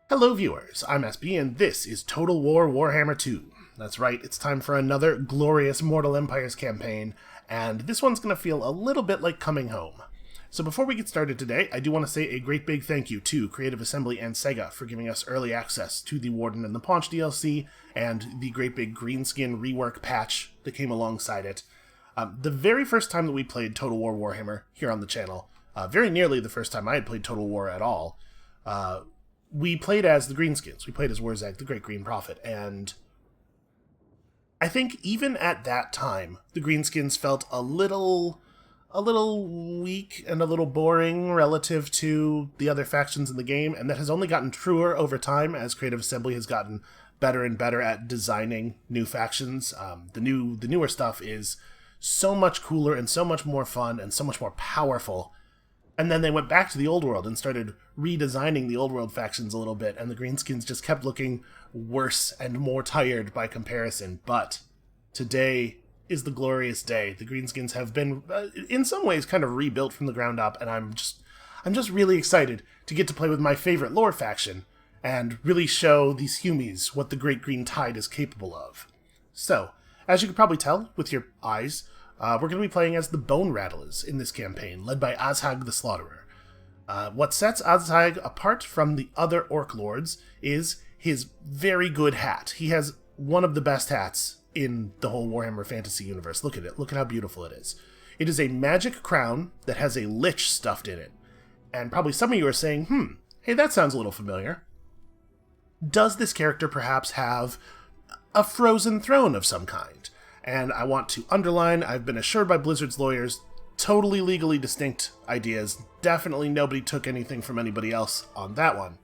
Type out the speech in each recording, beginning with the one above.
Hello viewers, I'm SB and this is Total War Warhammer 2. That's right, it's time for another glorious Mortal Empires campaign, and this one's going to feel a little bit like coming home. So before we get started today, I do want to say a great big thank you to Creative Assembly and Sega for giving us early access to the Warden and the Paunch DLC, and the great big greenskin rework patch that came alongside it. The very first time that we played Total War Warhammer here on the channel, very nearly the first time I had played Total War at all, we played as the Greenskins. We played as Warzag, the Great Green Prophet, and I think even at that time, the Greenskins felt a little weak and a little boring relative to the other factions in the game, and that has only gotten truer over time as Creative Assembly has gotten better and better at designing new factions. The newer stuff is so much cooler and so much more fun and so much more powerful. And then they went back to the old world and started redesigning the old world factions a little bit, and the Greenskins just kept looking worse and more tired by comparison. But today is the glorious day. The Greenskins have been, in some ways, kind of rebuilt from the ground up, and I'm just really excited to get to play with my favorite lore faction and really show these humies what the Great Green Tide is capable of. So, as you can probably tell with your eyes, we're going to be playing as the Bone Rattlers in this campaign, led by Azhag the Slaughterer. What sets Azhag apart from the other Orc Lords is his very good hat. He has one of the best hats in the whole Warhammer Fantasy universe. Look at it. Look at how beautiful it is. It is a magic crown that has a lich stuffed in it. And probably some of you are saying, hey, that sounds a little familiar. Does this character perhaps have a frozen throne of some kind? And I want to underline, I've been assured by Blizzard's lawyers, totally legally distinct ideas. Definitely nobody took anything from anybody else on that one.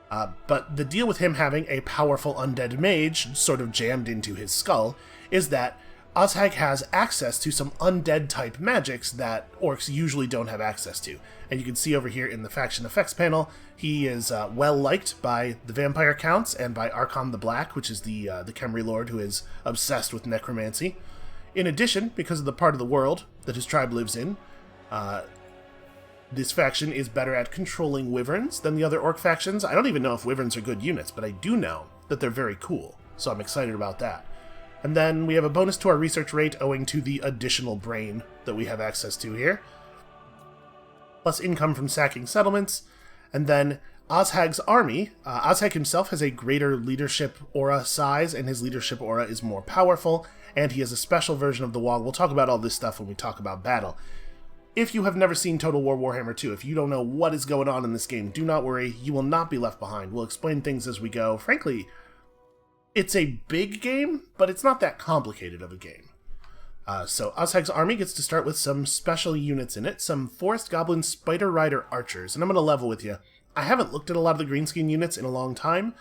But the deal with him having a powerful undead mage sort of jammed into his skull is that Azhag has access to some undead-type magics that orcs usually don't have access to. And you can see over here in the faction effects panel, he is well-liked by the Vampire Counts and by Archon the Black, which is the Cavalry Lord who is obsessed with necromancy. In addition, because of the part of the world that his tribe lives in, this faction is better at controlling wyverns than the other orc factions. I don't even know if wyverns are good units, but I do know that they're very cool, so I'm excited about that. And then we have a bonus to our research rate owing to the additional brain that we have access to here, plus income from sacking settlements. And then Azhag's army, Azhag himself has a greater leadership aura size, and his leadership aura is more powerful, and he has a special version of the wall. We'll talk about all this stuff when we talk about battle. If you have never seen Total War Warhammer 2, if you don't know what is going on in this game, do not worry, you will not be left behind. We'll explain things as we go. Frankly, it's a big game, but it's not that complicated of a game. So Azhag's army gets to start with some special units in it, some Forest Goblin Spider Rider Archers, and I'm going to level with you. I haven't looked at a lot of the Greenskin units in a long time.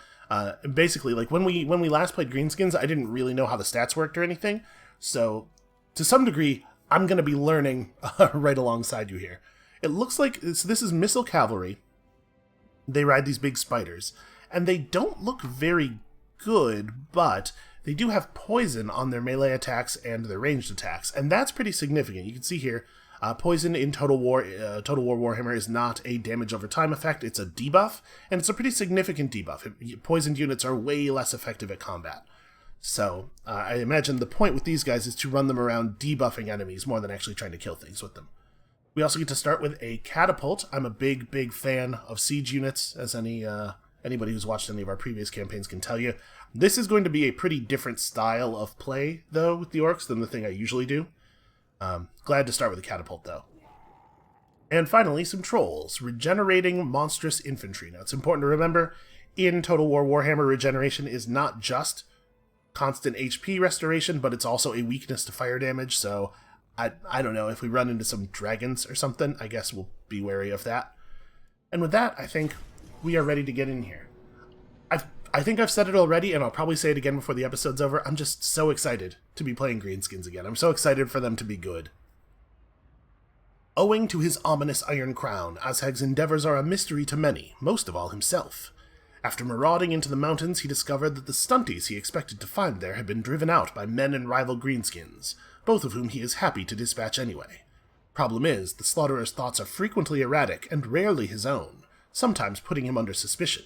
Basically, like when we last played Greenskins, I didn't really know how the stats worked or anything, so to some degree, I'm going to be learning right alongside you here. It looks like, so this is Missile Cavalry. They ride these big spiders, and they don't look very good, but they do have poison on their melee attacks and their ranged attacks, and that's pretty significant. You can see here, poison in Total War Warhammer is not a damage over time effect, it's a debuff, and it's a pretty significant debuff. Poisoned units are way less effective at combat. So, I imagine the point with these guys is to run them around debuffing enemies more than actually trying to kill things with them. We also get to start with a Catapult. I'm a big fan of siege units, as anybody who's watched any of our previous campaigns can tell you. This is going to be a pretty different style of play, though, with the orcs than the thing I usually do. Glad to start with a Catapult, though. And finally, some Trolls, regenerating monstrous infantry. Now, it's important to remember, in Total War Warhammer, regeneration is not just constant HP restoration, but it's also a weakness to fire damage, so I don't know, if we run into some dragons or something, I guess we'll be wary of that. And with that, I think we are ready to get in here. I think I've said it already, and I'll probably say it again before the episode's over. I'm just so excited to be playing Greenskins again. I'm so excited for them to be good. Owing to his ominous iron crown, Azhag's endeavors are a mystery to many, most of all himself. After marauding into the mountains, he discovered that the stunties he expected to find there had been driven out by men in rival Greenskins, both of whom he is happy to dispatch anyway. Problem is, the Slaughterer thoughts are frequently erratic and rarely his own, sometimes putting him under suspicion.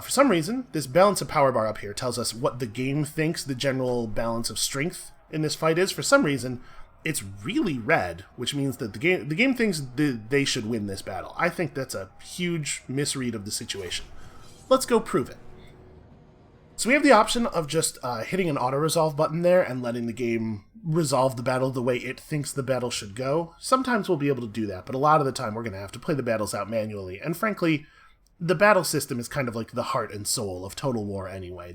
For some reason, this balance of power bar up here tells us what the game thinks the general balance of strength in this fight is. For some reason, it's really red, which means that the game thinks they should win this battle. I think that's a huge misread of the situation. Let's go prove it. So we have the option of just hitting an auto-resolve button there and letting the game resolve the battle the way it thinks the battle should go. Sometimes we'll be able to do that, but a lot of the time we're going to have to play the battles out manually. And frankly, the battle system is kind of like the heart and soul of Total War anyway.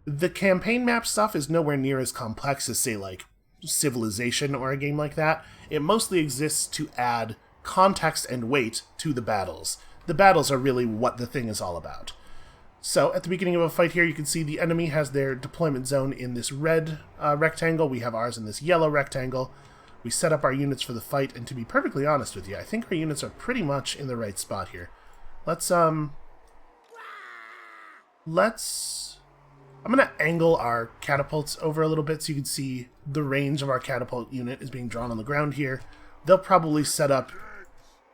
The campaign map stuff is nowhere near as complex as, say, like Civilization or a game like that. It mostly exists to add context and weight to the battles. The battles are really what the thing is all about. So, at the beginning of a fight here, you can see the enemy has their deployment zone in this red rectangle. We have ours in this yellow rectangle. We set up our units for the fight, and to be perfectly honest with you, I think our units are pretty much in the right spot here. I'm going to angle our catapults over a little bit so you can see the range of our catapult unit is being drawn on the ground here. They'll probably set up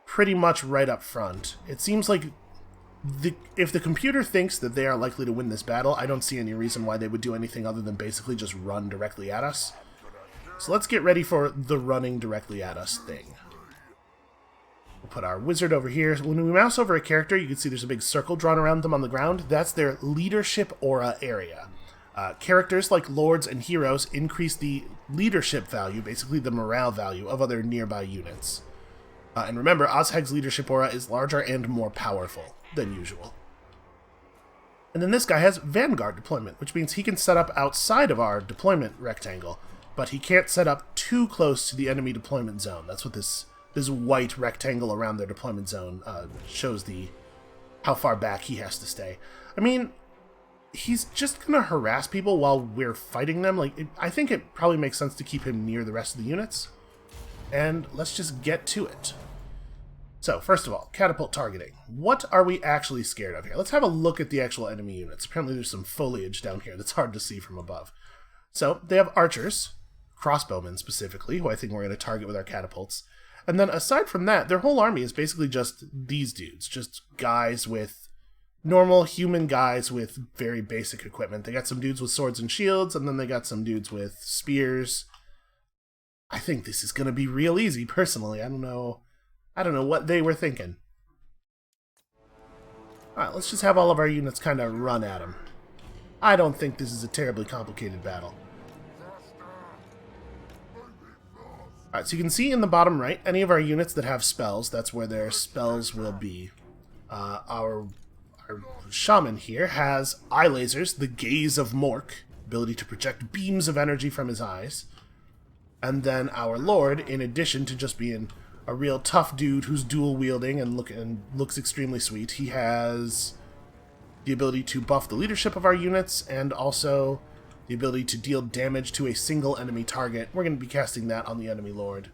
pretty much right up front. It seems like if the computer thinks that they are likely to win this battle, I don't see any reason why they would do anything other than basically just run directly at us. So let's get ready for the running directly at us thing. We'll put our wizard over here. When we mouse over a character, you can see there's a big circle drawn around them on the ground. That's their leadership aura area. Characters like lords and heroes increase the leadership value, basically the morale value, of other nearby units. And remember, Ozheg's leadership aura is larger and more powerful than usual. And then this guy has Vanguard Deployment, which means he can set up outside of our deployment rectangle, but he can't set up too close to the enemy deployment zone. That's what this white rectangle around their deployment zone shows how far back he has to stay. I mean, he's just going to harass people while we're fighting them. I think it probably makes sense to keep him near the rest of the units. And let's just get to it. So, first of all, catapult targeting. What are we actually scared of here? Let's have a look at the actual enemy units. Apparently there's some foliage down here that's hard to see from above. So, they have archers, crossbowmen specifically, who I think we're going to target with our catapults. And then aside from that, their whole army is basically just these dudes. Just guys with normal human guys with very basic equipment. They got some dudes with swords and shields, and then they got some dudes with spears. I think this is going to be real easy, personally. I don't know what they were thinking. Alright, let's just have all of our units kind of run at them. I don't think this is a terribly complicated battle. Alright, so you can see in the bottom right, any of our units that have spells, that's where their spells will be. Our shaman here has eye lasers, the gaze of Mork, ability to project beams of energy from his eyes. And then our lord, in addition to just being a real tough dude who's dual wielding and looks extremely sweet, he has the ability to buff the leadership of our units and also the ability to deal damage to a single enemy target. We're going to be casting that on the enemy lord.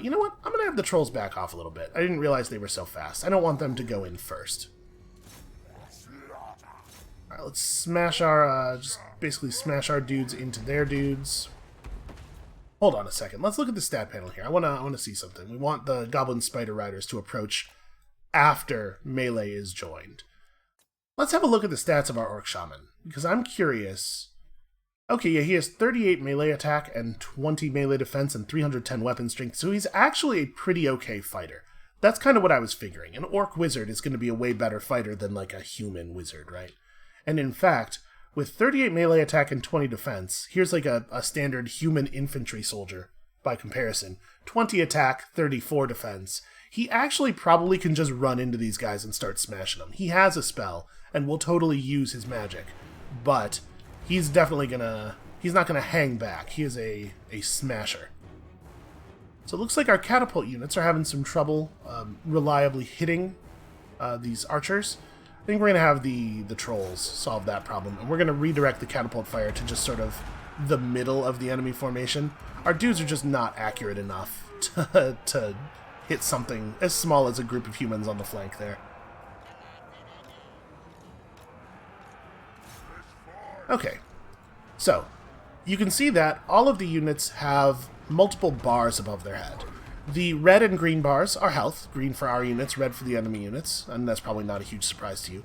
You know what? I'm going to have the trolls back off a little bit. I didn't realize they were so fast. I don't want them to go in first. Alright, let's smash our, just basically smash our dudes into their dudes. Hold on a second. Let's look at the stat panel here. I want to see something. We want the Goblin Spider Riders to approach after melee is joined. Let's have a look at the stats of our Orc Shaman, because I'm curious. Okay, yeah, he has 38 melee attack and 20 melee defense and 310 weapon strength, so he's actually a pretty okay fighter. That's kind of what I was figuring. An Orc Wizard is going to be a way better fighter than like a human wizard, right? And in fact, with 38 melee attack and 20 defense, here's like a standard human infantry soldier by comparison. 20 attack, 34 defense. He actually probably can just run into these guys and start smashing them. He has a spell and will totally use his magic, but he's definitely he's not gonna hang back. He is a smasher. So it looks like our catapult units are having some trouble reliably hitting these archers. I think we're going to have the trolls solve that problem, and we're going to redirect the catapult fire to just sort of the middle of the enemy formation. Our dudes are just not accurate enough to hit something as small as a group of humans on the flank there. Okay, so you can see that all of the units have multiple bars above their head. The red and green bars are health, green for our units, red for the enemy units, and that's probably not a huge surprise to you.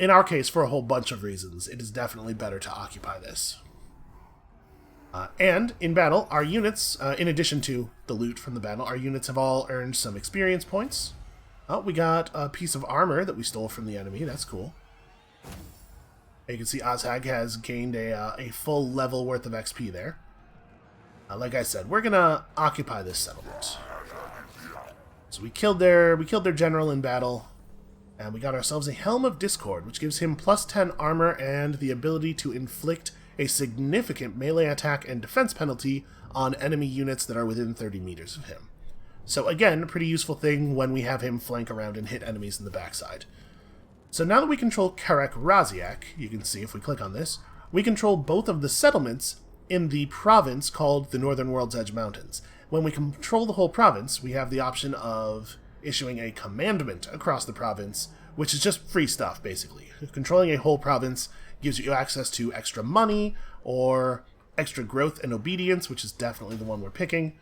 in our case, for a whole bunch of reasons, it is definitely better to occupy this. And in battle, our units, in addition to the loot from the battle, our units have all earned some experience points. Oh, we got a piece of armor that we stole from the enemy. That's cool. You can see Ozhag has gained a full level worth of XP there. Like I said, we're gonna occupy this settlement. So we killed their general in battle, and we got ourselves a Helm of Discord, which gives him plus 10 armor and the ability to inflict a significant melee attack and defense penalty on enemy units that are within 30 meters of him. So again, a pretty useful thing when we have him flank around and hit enemies in the backside. So now that we control Karek Raziak, you can see if we click on this, we control both of the settlements in the province called the Northern World's Edge Mountains. When we control the whole province, we have the option of issuing a commandment across the province, which is just free stuff, basically. Controlling a whole province gives you access to extra money or extra growth and obedience, which is definitely the one we're picking.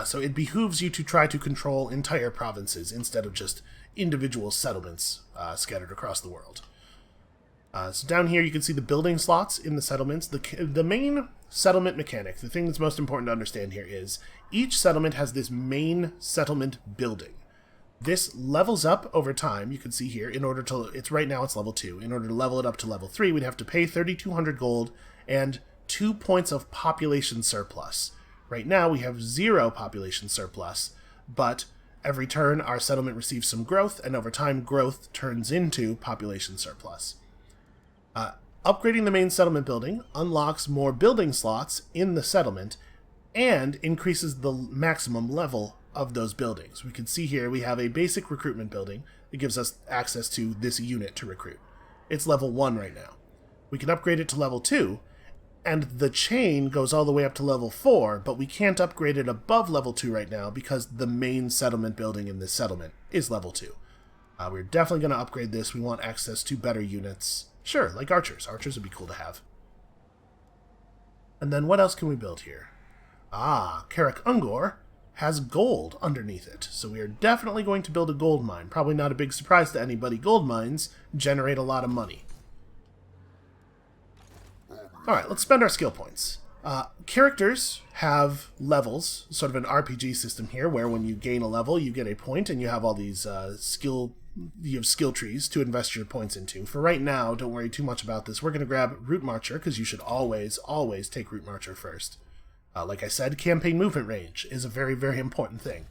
So it behooves you to try to control entire provinces instead of just individual settlements scattered across the world. So down here you can see the building slots in the settlements. The main settlement mechanic, the thing that's most important to understand here is each settlement has this main settlement building. This levels up over time, you can see here, right now it's level 2. In order to level it up to level 3, we'd have to pay 3,200 gold and 2 points of population surplus. Right now we have 0 population surplus, but every turn our settlement receives some growth, and over time growth turns into population surplus. Upgrading the main settlement building unlocks more building slots in the settlement and increases the maximum level of those buildings. We can see here we have a basic recruitment building that gives us access to this unit to recruit. It's level 1 right now. We can upgrade it to level 2, and the chain goes all the way up to level 4, but we can't upgrade it above level 2 right now because the main settlement building in this settlement is level 2. We're definitely going to upgrade this. We want access to better units. Sure, like archers. Archers would be cool to have. And then what else can we build here? Karek Ungor has gold underneath it, so we are definitely going to build a gold mine. Probably not a big surprise to anybody. Gold mines generate a lot of money. Alright, let's spend our skill points. Characters have levels, sort of an RPG system here, where when you gain a level, you get a point, and you have all these skill trees to invest your points into. For right now, don't worry too much about this. We're going to grab Route Marcher, because you should always take Route Marcher first. Like I said, campaign movement range is a very, very important thing.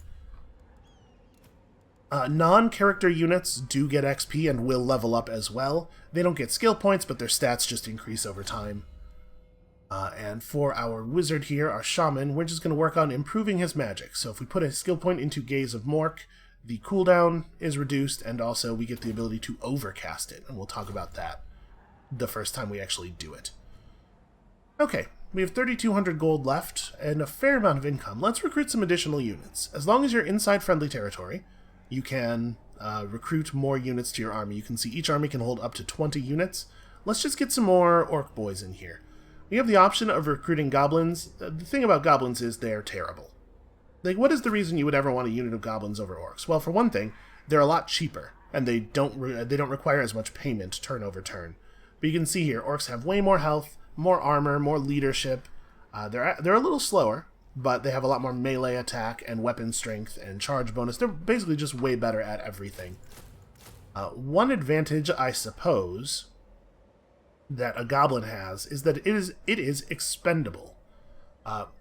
Non-character units do get XP and will level up as well. They don't get skill points, but their stats just increase over time. And for our wizard here, our shaman, we're just going to work on improving his magic. So if we put a skill point into Gaze of Mork, the cooldown is reduced, and also we get the ability to overcast it, and we'll talk about that the first time we actually do it. Okay, we have 3,200 gold left, and a fair amount of income. Let's recruit some additional units. As long as you're inside friendly territory, you can recruit more units to your army. You can see each army can hold up to 20 units. Let's just get some more orc boys in here. We have the option of recruiting goblins. The thing about goblins is they're terrible. Like, what is the reason you would ever want a unit of goblins over orcs? Well, for one thing, they're a lot cheaper, and they don't require as much payment turn over turn. But you can see here, orcs have way more health, more armor, more leadership. They're a little slower, but they have a lot more melee attack and weapon strength and charge bonus. They're basically just way better at everything. One advantage, I suppose, that a goblin has is that it is expendable.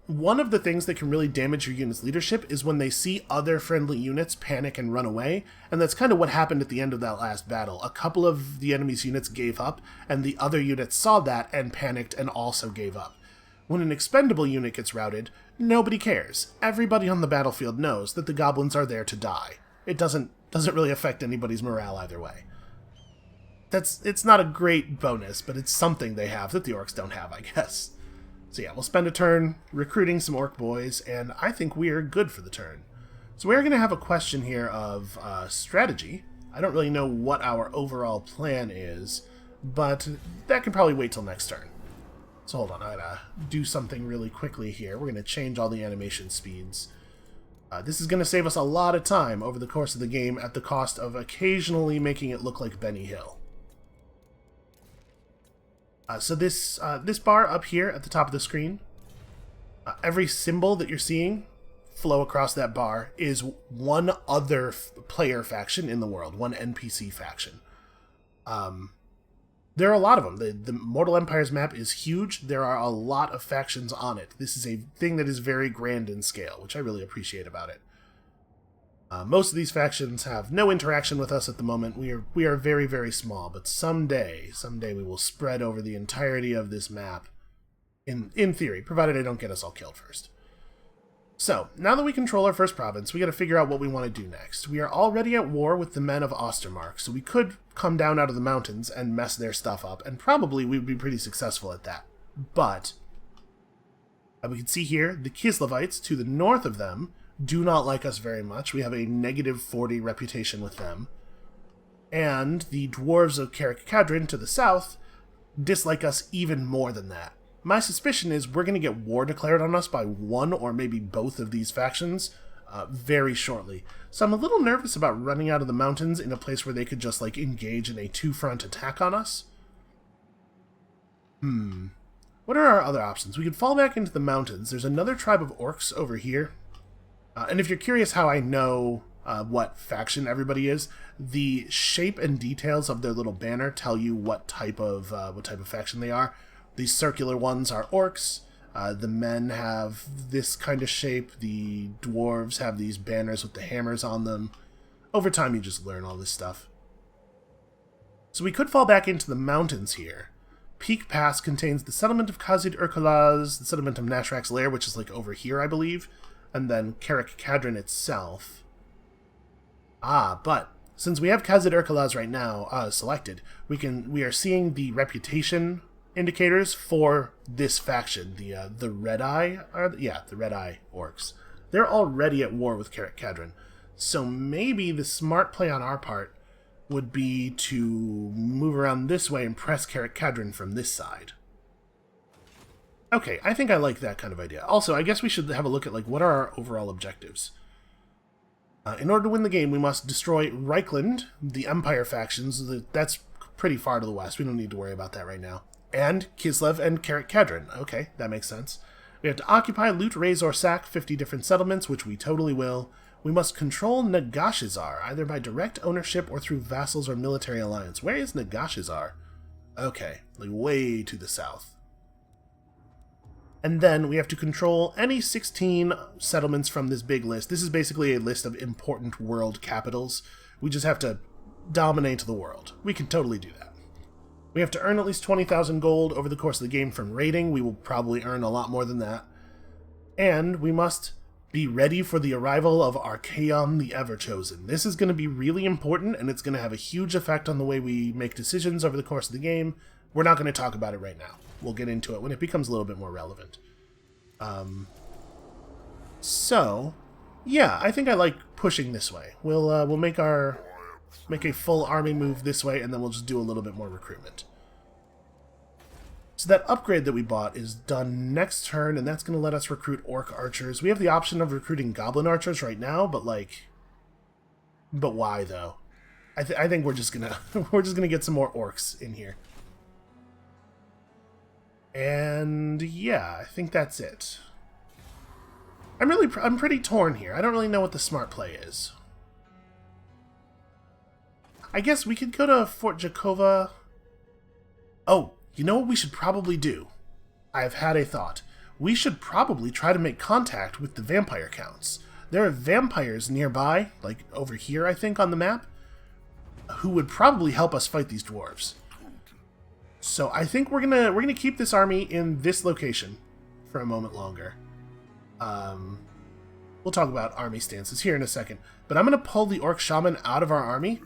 One of the things that can really damage your unit's leadership is when they see other friendly units panic and run away, and that's kind of what happened at the end of that last battle. A couple of the enemy's units gave up, and the other units saw that and panicked and also gave up. When an expendable unit gets routed, nobody cares. Everybody on the battlefield knows that the goblins are there to die. It doesn't really affect anybody's morale either way. It's not a great bonus, but it's something they have that the orcs don't have, I guess. So yeah, we'll spend a turn recruiting some orc boys, and I think we're good for the turn. So we're going to have a question here of strategy. I don't really know what our overall plan is, but that can probably wait till next turn. So hold on, I gotta do something really quickly here. We're going to change all the animation speeds. This is going to save us a lot of time over the course of the game at the cost of occasionally making it look like Benny Hill. So this bar up here at the top of the screen, every symbol that you're seeing flow across that bar is one other player faction in the world, one NPC faction. There are a lot of them. The Mortal Empires map is huge. There are a lot of factions on it. This is a thing that is very grand in scale, which I really appreciate about it. Most of these factions have no interaction with us at the moment. We are very, very small, but someday we will spread over the entirety of this map, in theory, provided I don't get us all killed first. So, now that we control our first province, we gotta figure out what we want to do next. We are already at war with the men of Ostermark, so we could come down out of the mountains and mess their stuff up, and probably we'd be pretty successful at that. But, we can see here, the Kislevites, to the north of them, do not like us very much. We have a negative 40 reputation with them. And the dwarves of Carrick-Cadron to the south dislike us even more than that. My suspicion is we're going to get war declared on us by one or maybe both of these factions very shortly. So I'm a little nervous about running out of the mountains in a place where they could just like engage in a two-front attack on us. What are our other options? We could fall back into the mountains. There's another tribe of orcs over here. And if you're curious how I know what faction everybody is, the shape and details of their little banner tell you what type of faction they are. These circular ones are orcs. The men have this kind of shape. The dwarves have these banners with the hammers on them. Over time, you just learn all this stuff. So we could fall back into the mountains here. Peak Pass contains the settlement of Khazid Urkalaz, the settlement of Nashrak's Lair, which is like over here, I believe, and then Carrick-Cadron itself. But since we have Khazid Urkalaz right now selected, we are seeing the reputation indicators for this faction, the Red Eye, the Red Eye orcs. They're already at war with Carrick-Cadron, so maybe the smart play on our part would be to move around this way and press Carrick-Cadron from this side. Okay, I think I like that kind of idea. Also, I guess we should have a look at like what are our overall objectives. In order to win the game, we must destroy Reichland, the Empire factions. That's pretty far to the west. We don't need to worry about that right now. And Kislev and Carrick-Cadron. Okay, that makes sense. We have to occupy, loot, raise, or sack 50 different settlements, which we totally will. We must control Nagashizar, either by direct ownership or through vassals or military alliance. Where is Nagashizar? Okay, like way to the south. And then we have to control any 16 settlements from this big list. This is basically a list of important world capitals. We just have to dominate the world. We can totally do that. We have to earn at least 20,000 gold over the course of the game from raiding. We will probably earn a lot more than that. And we must be ready for the arrival of Archaon the Everchosen. This is going to be really important, and it's going to have a huge effect on the way we make decisions over the course of the game. We're not going to talk about it right now. We'll get into it when it becomes a little bit more relevant. So, yeah, I think I like pushing this way. We'll make a full army move this way, and then we'll just do a little bit more recruitment. So that upgrade that we bought is done next turn, and that's going to let us recruit orc archers. We have the option of recruiting goblin archers right now, but why though? I think we're just gonna get some more orcs in here. And yeah, I think that's it. I'm pretty torn here. I don't really know what the smart play is. I guess we could go to Fort Jakova. Oh, you know what we should probably do? I've had a thought. We should probably try to make contact with the vampire counts. There are vampires nearby, like over here, I think, on the map, who would probably help us fight these dwarves. So I think we're gonna keep this army in this location for a moment longer. We'll talk about army stances here in a second, but I'm gonna pull the orc shaman out of our army,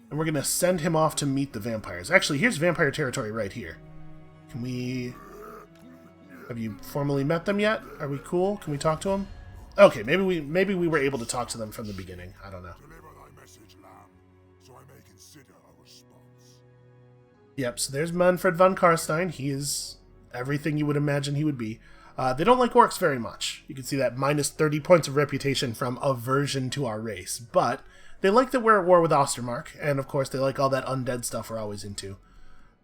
and we're gonna send him off to meet the vampires. Actually, here's vampire territory right here. Can we? Have you formally met them yet? Are we cool? Can we talk to them? Okay, maybe we were able to talk to them from the beginning. I don't know. Yep, so there's Manfred Von Karnstein. He is everything you would imagine he would be. They don't like orcs very much. You can see that minus 30 points of reputation from aversion to our race. But they like that we're at war with Ostermark, and of course they like all that undead stuff we're always into.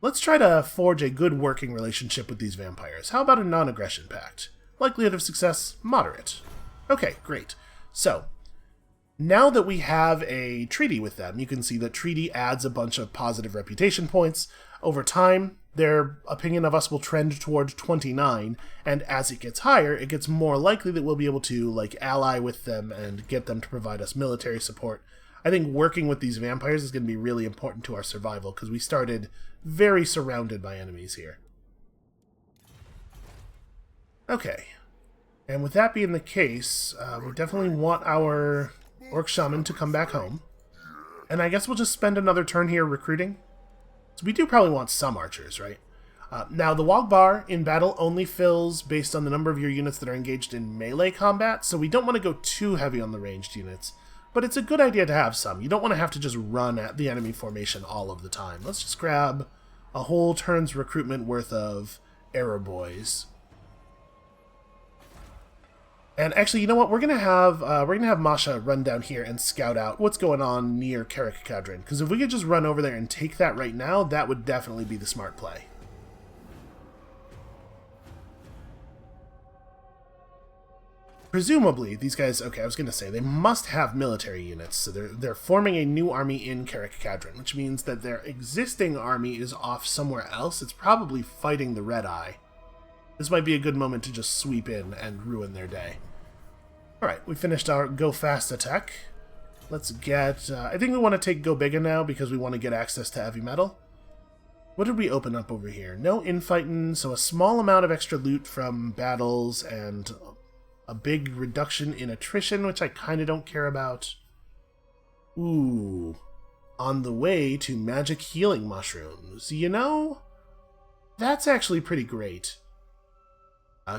Let's try to forge a good working relationship with these vampires. How about a non-aggression pact? Likelihood of success, moderate. Okay, great. So, now that we have a treaty with them, you can see that treaty adds a bunch of positive reputation points. Over time, their opinion of us will trend toward 29, and as it gets higher, it gets more likely that we'll be able to, like, ally with them and get them to provide us military support. I think working with these vampires is going to be really important to our survival, because we started very surrounded by enemies here. Okay. And with that being the case, we definitely want our Orc Shaman to come back home. And I guess we'll just spend another turn here recruiting. So we do probably want some archers, right? Now, the Wog Bar in battle only fills based on the number of your units that are engaged in melee combat, so we don't want to go too heavy on the ranged units. But it's a good idea to have some. You don't want to have to just run at the enemy formation all of the time. Let's just grab a whole turn's recruitment worth of Arrow Boys. And actually, you know what? We're gonna have Masha run down here and scout out what's going on near Carrick-Cadron. Because if we could just run over there and take that right now, that would definitely be the smart play. Presumably, these guys, okay, I was going to say, they must have military units, so they're forming a new army in Carrick-Cadron, which means that their existing army is off somewhere else. It's probably fighting the Red Eye. This might be a good moment to just sweep in and ruin their day. Alright, we finished our Go Fast attack. Let's get, I think we want to take Go Bigga now because we want to get access to heavy metal. What did we open up over here? No infighting, so a small amount of extra loot from battles and a big reduction in attrition, which I kind of don't care about. Ooh. On the way to magic healing mushrooms. You know, that's actually pretty great.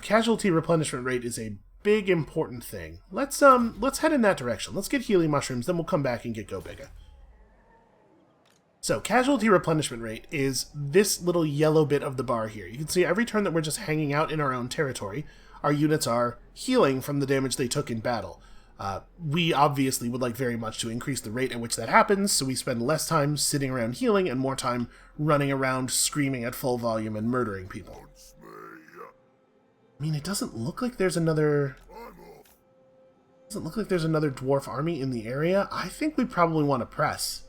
Casualty replenishment rate is a big important thing. Let's head in that direction. Let's get healing mushrooms, then we'll come back and get Go Bigga. So, casualty replenishment rate is this little yellow bit of the bar here. You can see every turn that we're just hanging out in our own territory, our units are healing from the damage they took in battle. We obviously would like very much to increase the rate at which that happens, so we spend less time sitting around healing and more time running around screaming at full volume and murdering people. I mean, it doesn't look like there's another... dwarf army in the area. I think we probably want to press.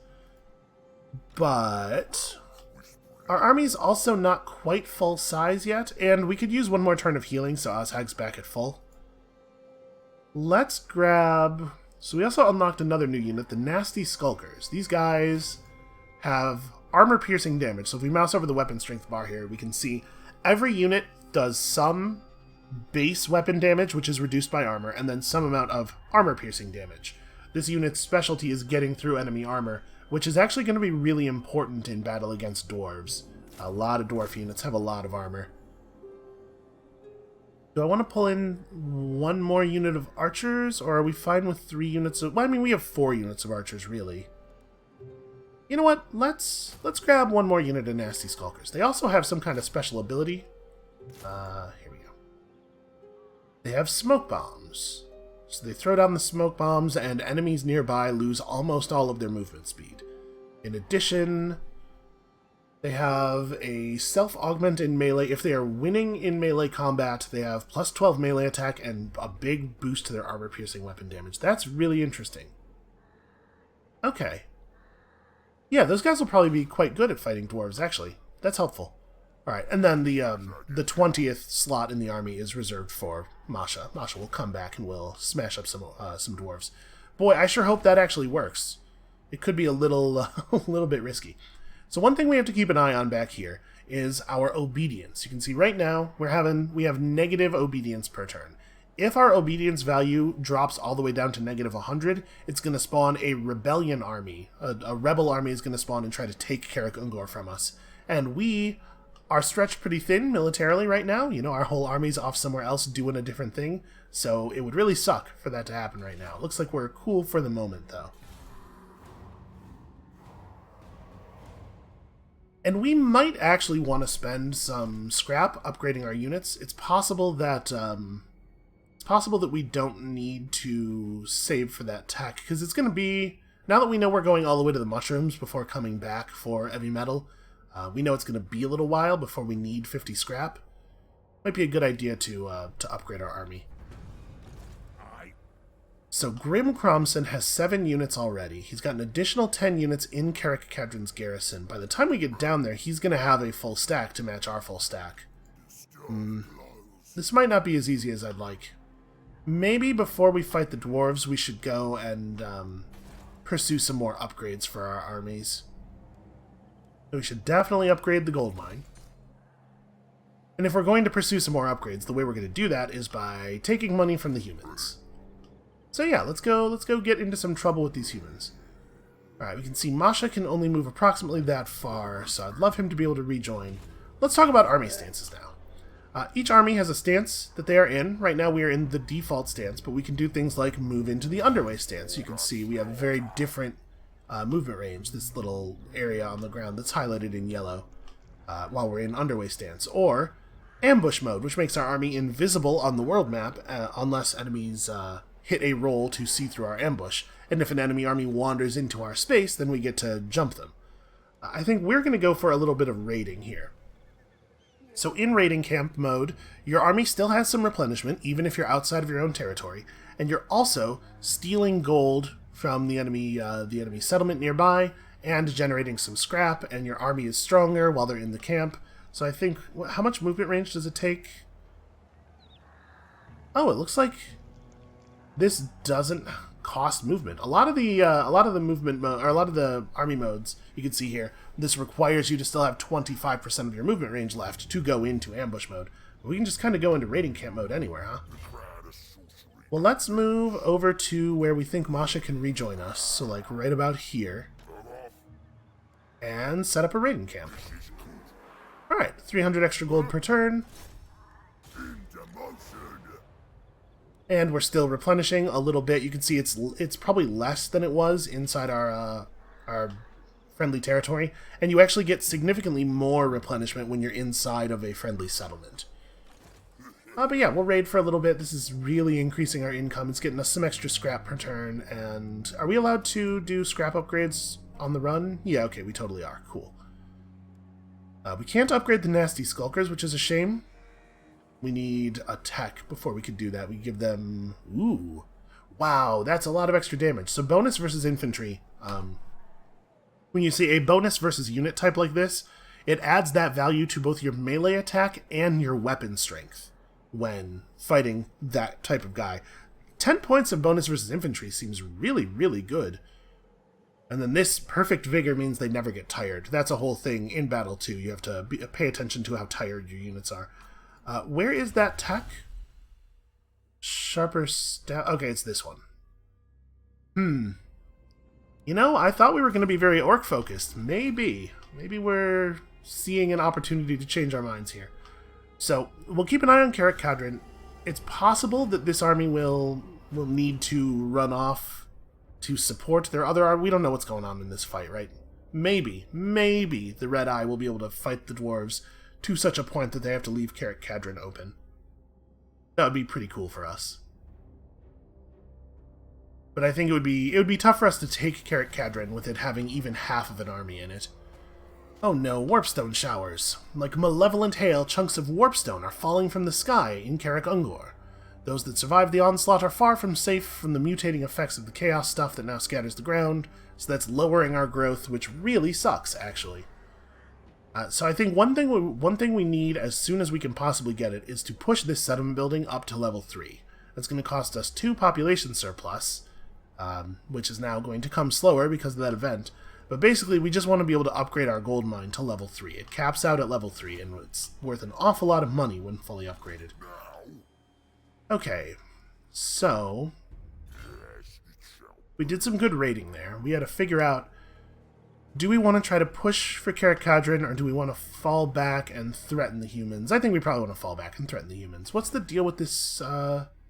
But our army's also not quite full size yet, and we could use one more turn of healing, so Ozhag's back at full. Let's grab... So we also unlocked another new unit, the Nasty Skulkers. These guys have armor-piercing damage, so if we mouse over the weapon strength bar here, we can see every unit does some base weapon damage, which is reduced by armor, and then some amount of armor-piercing damage. This unit's specialty is getting through enemy armor, which is actually going to be really important in battle against dwarves. A lot of dwarf units have a lot of armor. Do I want to pull in one more unit of archers, or are we fine with 3 units of... Well, I mean, we have 4 units of archers, really. You know what? Let's grab one more unit of Nasty Skulkers. They also have some kind of special ability. Here we go. They have smoke bombs. So they throw down the smoke bombs, and enemies nearby lose almost all of their movement speed. In addition, they have a self-augment in melee. If they are winning in melee combat, they have plus 12 melee attack and a big boost to their armor-piercing weapon damage. That's really interesting. Okay. Yeah, those guys will probably be quite good at fighting dwarves, actually. That's helpful. Alright, and then the 20th slot in the army is reserved for Masha. Masha will come back and will smash up some dwarves. Boy, I sure hope that actually works. It could be a little, a little bit risky. So one thing we have to keep an eye on back here is our obedience. You can see right now we have negative obedience per turn. If our obedience value drops all the way down to negative 100, it's going to spawn a rebellion army. A rebel army is going to spawn and try to take Carrick Ungor from us. And we are stretched pretty thin militarily right now. You know, our whole army's off somewhere else doing a different thing. So it would really suck for that to happen right now. It looks like we're cool for the moment, though. And we might actually want to spend some scrap upgrading our units. It's possible that we don't need to save for that tech, because it's going to be, now that we know we're going all the way to the mushrooms before coming back for heavy metal, we know it's going to be a little while before we need 50 scrap. Might be a good idea to upgrade our army. So Grim Cromson has 7 units already. He's got an additional 10 units in Carrick Cadron's garrison. By the time we get down there, he's going to have a full stack to match our full stack. This might not be as easy as I'd like. Maybe before we fight the dwarves, we should go and pursue some more upgrades for our armies. We should definitely upgrade the gold mine. And if we're going to pursue some more upgrades, the way we're going to do that is by taking money from the humans. So yeah, let's go get into some trouble with these humans. Alright, we can see Masha can only move approximately that far, so I'd love him to be able to rejoin. Let's talk about army stances now. Each army has a stance that they are in. Right now we are in the default stance, but we can do things like move into the underway stance. You can see we have a very different movement range, this little area on the ground that's highlighted in yellow while we're in underway stance. Or ambush mode, which makes our army invisible on the world map unless enemies hit a roll to see through our ambush. And if an enemy army wanders into our space, then we get to jump them. I think we're going to go for a little bit of raiding here. So in raiding camp mode, your army still has some replenishment, even if you're outside of your own territory, and you're also stealing gold from the enemy settlement nearby, and generating some scrap, and your army is stronger while they're in the camp. So I think, how much movement range does it take? Oh, it looks like this doesn't cost movement. A lot of the movement or a lot of the army modes you can see here, this requires you to still have 25% of your movement range left to go into ambush mode. But we can just kind of go into raiding camp mode anywhere, huh? Well, let's move over to where we think Masha can rejoin us. So like right about here, and set up a raiding camp. All right, 300 extra gold per turn. And we're still replenishing a little bit. You can see it's probably less than it was inside our friendly territory. And you actually get significantly more replenishment when you're inside of a friendly settlement. But yeah, we'll raid for a little bit. This is really increasing our income. It's getting us some extra scrap per turn. And are we allowed to do scrap upgrades on the run? Yeah, okay, we totally are. Cool. We can't upgrade the nasty Skulkers, which is a shame. We need a tech before we could do that. We give them... Ooh. Wow, that's a lot of extra damage. So bonus versus infantry. When you see a bonus versus unit type like this, it adds that value to both your melee attack and your weapon strength when fighting that type of guy. 10 points of bonus versus infantry seems really, really good. And then this perfect vigor means they never get tired. That's a whole thing in battle too. You have to pay attention to how tired your units are. Where is that tech? Sharper stab. Okay, it's this one. You know, I thought we were going to be very orc focused. Maybe we're seeing an opportunity to change our minds here. So we'll keep an eye on Carrick Cadron. It's possible that this army will need to run off to support their other army. We don't know what's going on in this fight, right? Maybe the Red Eye will be able to fight the dwarves to such a point that they have to leave Carrick Cadron open. That would be pretty cool for us. But I think it would be tough for us to take Carrick Cadron with it having even half of an army in it. Oh no, warpstone showers. Like malevolent hail, chunks of warpstone are falling from the sky in Carrick Ungor. Those that survive the onslaught are far from safe from the mutating effects of the chaos stuff that now scatters the ground, so that's lowering our growth, which really sucks, actually. So I think one thing we need as soon as we can possibly get it is to push this settlement building up to level 3. That's going to cost us 2 population surplus, which is now going to come slower because of that event. But basically, we just want to be able to upgrade our gold mine to level 3. It caps out at level 3, and it's worth an awful lot of money when fully upgraded. Okay, so we did some good raiding there. We had to figure out, do we want to try to push for Carrick Cadron, or do we want to fall back and threaten the humans? I think we probably want to fall back and threaten the humans. What's the deal with this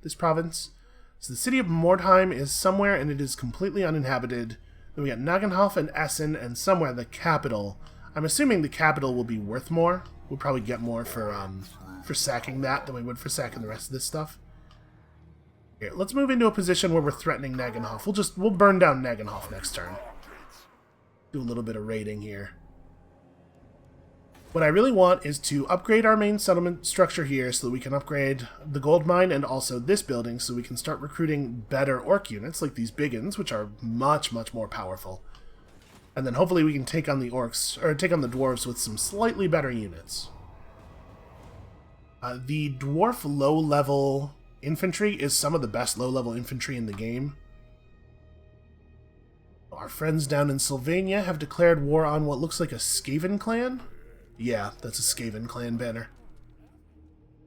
this province? So the city of Mordheim is somewhere, and it is completely uninhabited. Then we got Nagenhof and Essen, and somewhere the capital. I'm assuming the capital will be worth more. We'll probably get more for sacking that than we would for sacking the rest of this stuff. Here, let's move into a position where we're threatening Nagenhof. We'll burn down Nagenhof next turn. Do a little bit of raiding here. What I really want is to upgrade our main settlement structure here so that we can upgrade the gold mine and also this building so we can start recruiting better orc units like these biggins, which are much, much more powerful. And then hopefully we can take on the orcs, or take on the dwarves with some slightly better units. The dwarf low-level infantry is some of the best low-level infantry in the game. Our friends down in Sylvania have declared war on what looks like a Skaven clan. Yeah, that's a Skaven clan banner.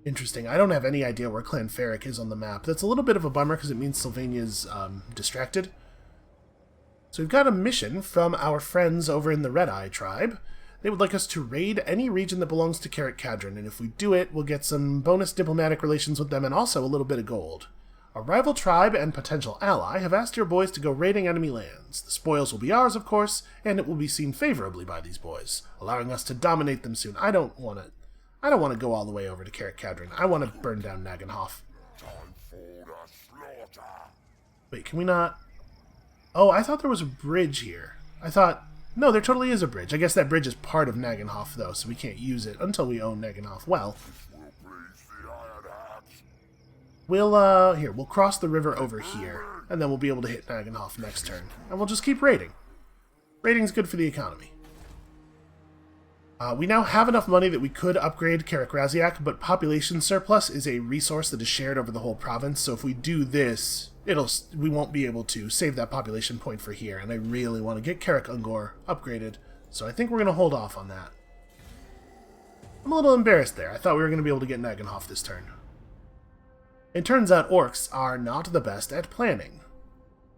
Interesting. I don't have any idea where Clan Ferric is on the map. That's a little bit of a bummer because it means Sylvania's distracted. So we've got a mission from our friends over in the Red Eye tribe. They would like us to raid any region that belongs to Carrick Cadron, and if we do it, we'll get some bonus diplomatic relations with them and also a little bit of gold. A rival tribe and potential ally have asked your boys to go raiding enemy lands. The spoils will be ours, of course, and it will be seen favorably by these boys, allowing us to dominate them soon. I don't want to go all the way over to Carrick Cadron. I want to burn down Nagenhof. Wait, can we not? Oh, I thought there was a bridge here. No, there totally is a bridge. I guess that bridge is part of Nagenhof, though, so we can't use it until we own Nagenhof. Well, we'll cross the river over here, and then we'll be able to hit Nagenhof next turn. And we'll just keep raiding. Raiding's good for the economy. We now have enough money that we could upgrade Carrick Raziak, but population surplus is a resource that is shared over the whole province, so if we do this, we won't be able to save that population point for here, and I really want to get Carrick Ungor upgraded, so I think we're going to hold off on that. I'm a little embarrassed there. I thought we were going to be able to get Nagenhof this turn. It turns out orcs are not the best at planning.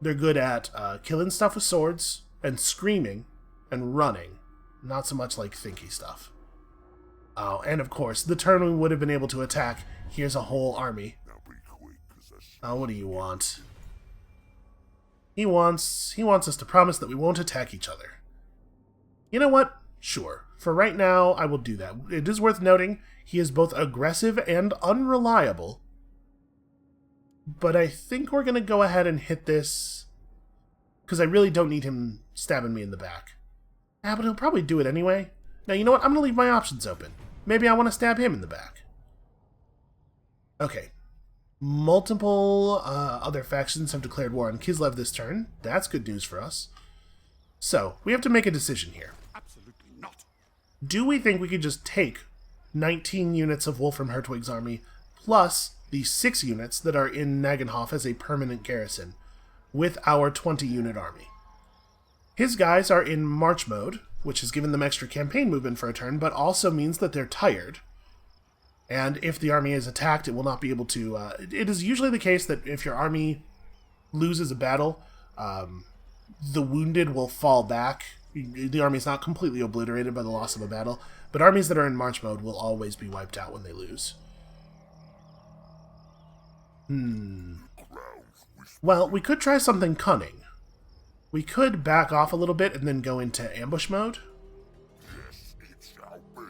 They're good at killing stuff with swords, and screaming, and running. Not so much like thinky stuff. Oh, and of course, the turn we would have been able to attack, here's a whole army. Oh, what do you want? He wants us to promise that we won't attack each other. You know what? Sure. For right now, I will do that. It is worth noting, he is both aggressive and unreliable. But I think we're going to go ahead and hit this, because I really don't need him stabbing me in the back. Ah, but he'll probably do it anyway. Now, you know what? I'm going to leave my options open. Maybe I want to stab him in the back. Okay. Multiple other factions have declared war on Kislev this turn. That's good news for us. So, we have to make a decision here. Absolutely not. Do we think we could just take 19 units of Wolfram Hertwig's army, plus the 6 units that are in Nagenhof as a permanent garrison, with our 20-unit army? His guys are in march mode, which has given them extra campaign movement for a turn, but also means that they're tired. And if the army is attacked, it will not be able to... it is usually the case that if your army loses a battle, the wounded will fall back. The army is not completely obliterated by the loss of a battle, but armies that are in march mode will always be wiped out when they lose. Well, we could try something cunning. We could back off a little bit and then go into ambush mode. Yes, it shall be.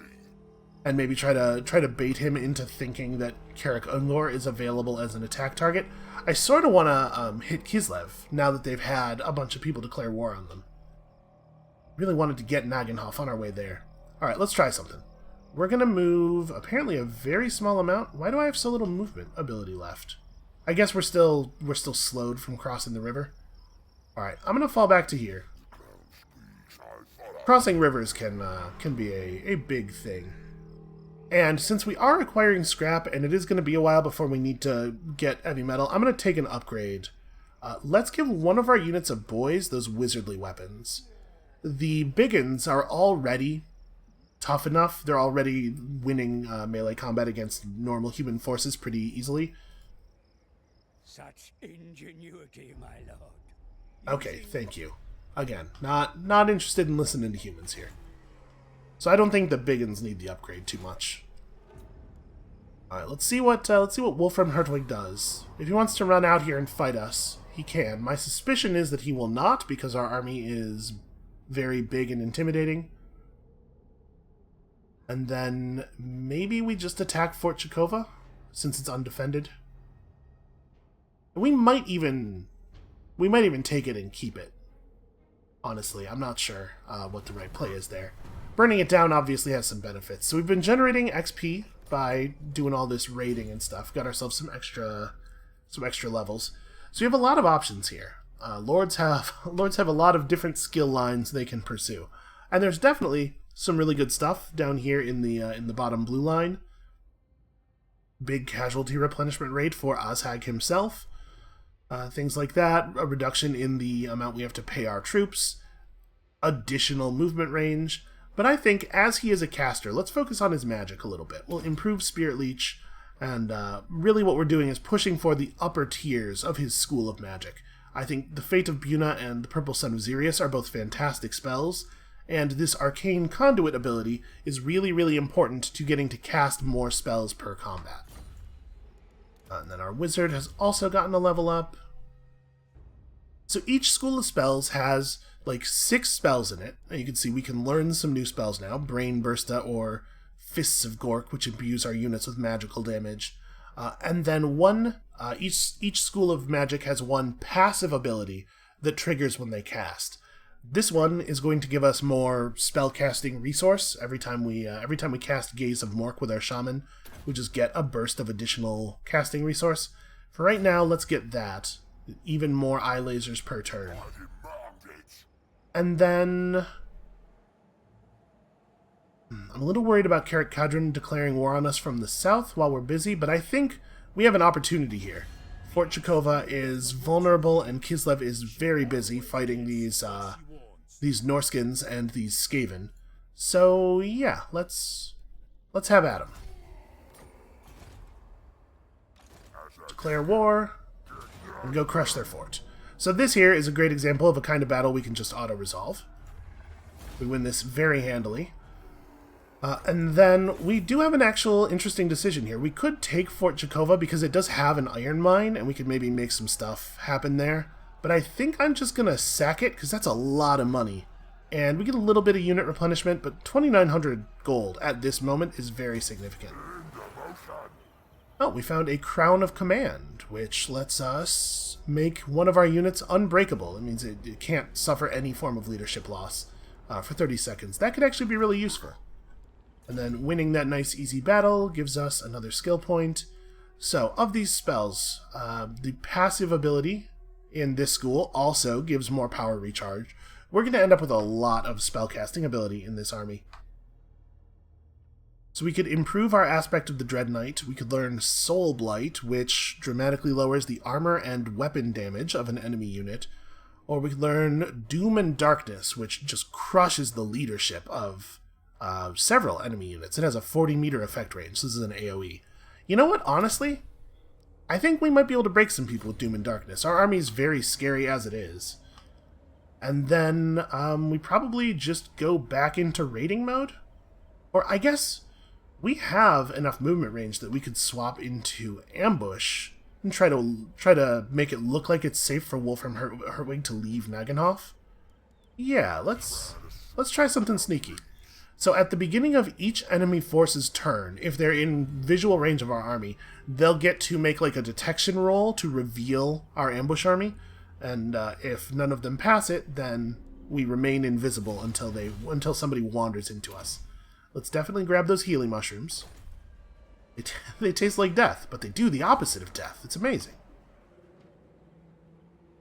And maybe try to bait him into thinking that Carrick Ungor is available as an attack target. I sort of want to hit Kislev, now that they've had a bunch of people declare war on them. Really wanted to get Nagenhof on our way there. Alright, let's try something. We're going to move, apparently, a very small amount. Why do I have so little movement ability left? I guess we're still slowed from crossing the river. Alright, I'm going to fall back to here. Crossing rivers can be a big thing. And since we are acquiring scrap, and it is going to be a while before we need to get heavy metal, I'm going to take an upgrade. Let's give one of our units of boys those wizardly weapons. The biggins are already tough enough. They're already winning melee combat against normal human forces pretty easily. Such ingenuity, my lord. Okay, thank you. Again, not interested in listening to humans here. So I don't think the biggins need the upgrade too much. Alright, let's see what Wolfram Hertwig does. If he wants to run out here and fight us, he can. My suspicion is that he will not, because our army is very big and intimidating. And then maybe we just attack Fort Chikova, since it's undefended. We might even take it and keep it. Honestly, I'm not sure what the right play is there. Burning it down obviously has some benefits. So we've been generating XP by doing all this raiding and stuff. Got ourselves some extra levels. So we have a lot of options here. Lords have a lot of different skill lines they can pursue, and there's definitely some really good stuff down here in the bottom blue line. Big casualty replenishment rate for Azhag himself. Things like that. A reduction in the amount we have to pay our troops. Additional movement range. But I think as he is a caster, let's focus on his magic a little bit. We'll improve Spirit Leech, and really what we're doing is pushing for the upper tiers of his school of magic. I think the Fate of Buna and the Purple Sun of Xerius are both fantastic spells, and this Arcane Conduit ability is really, really important to getting to cast more spells per combat. And then our Wizard has also gotten a level up. So each school of spells has like 6 spells in it. And you can see we can learn some new spells now. Brain Bursta or Fists of Gork, which imbues our units with magical damage. And then each school of magic has one passive ability that triggers when they cast. This one is going to give us more spellcasting resource. Every time we cast Gaze of Mork with our Shaman, we just get a burst of additional casting resource. For right now, let's get that. Even more eye lasers per turn. And then I'm a little worried about Karak Kadrin declaring war on us from the south while we're busy, but I think we have an opportunity here. Fort Chikova is vulnerable, and Kislev is very busy fighting these Norskins and these Skaven. So yeah, let's have at 'em. Declare war and go crush their fort. So this here is a great example of a kind of battle we can just auto-resolve. We win this very handily. And then we do have an actual interesting decision here. We could take Fort Chikova because it does have an iron mine, and we could maybe make some stuff happen there. But I think I'm just going to sack it, because that's a lot of money. And we get a little bit of unit replenishment, but 2,900 gold at this moment is very significant. Oh, we found a Crown of Command, which lets us make one of our units unbreakable. It means it can't suffer any form of leadership loss for 30 seconds. That could actually be really useful. And then winning that nice easy battle gives us another skill point. So, of these spells, the passive ability in this school also gives more power recharge. We're going to end up with a lot of spellcasting ability in this army. So we could improve our aspect of the Dread Knight. We could learn Soul Blight, which dramatically lowers the armor and weapon damage of an enemy unit. Or we could learn Doom and Darkness, which just crushes the leadership of several enemy units. It has a 40-meter effect range, so this is an AoE. You know what, honestly? I think we might be able to break some people with Doom and Darkness. Our army is very scary as it is. And then we probably just go back into raiding mode? Or I guess we have enough movement range that we could swap into ambush and try to make it look like it's safe for Wolfram Hertwig to leave Nagenhof. Yeah, let's try something sneaky. So at the beginning of each enemy force's turn, if they're in visual range of our army, they'll get to make like a detection roll to reveal our ambush army, and if none of them pass it, then we remain invisible until somebody wanders into us. Let's definitely grab those healing mushrooms. They taste like death, but they do the opposite of death. It's amazing.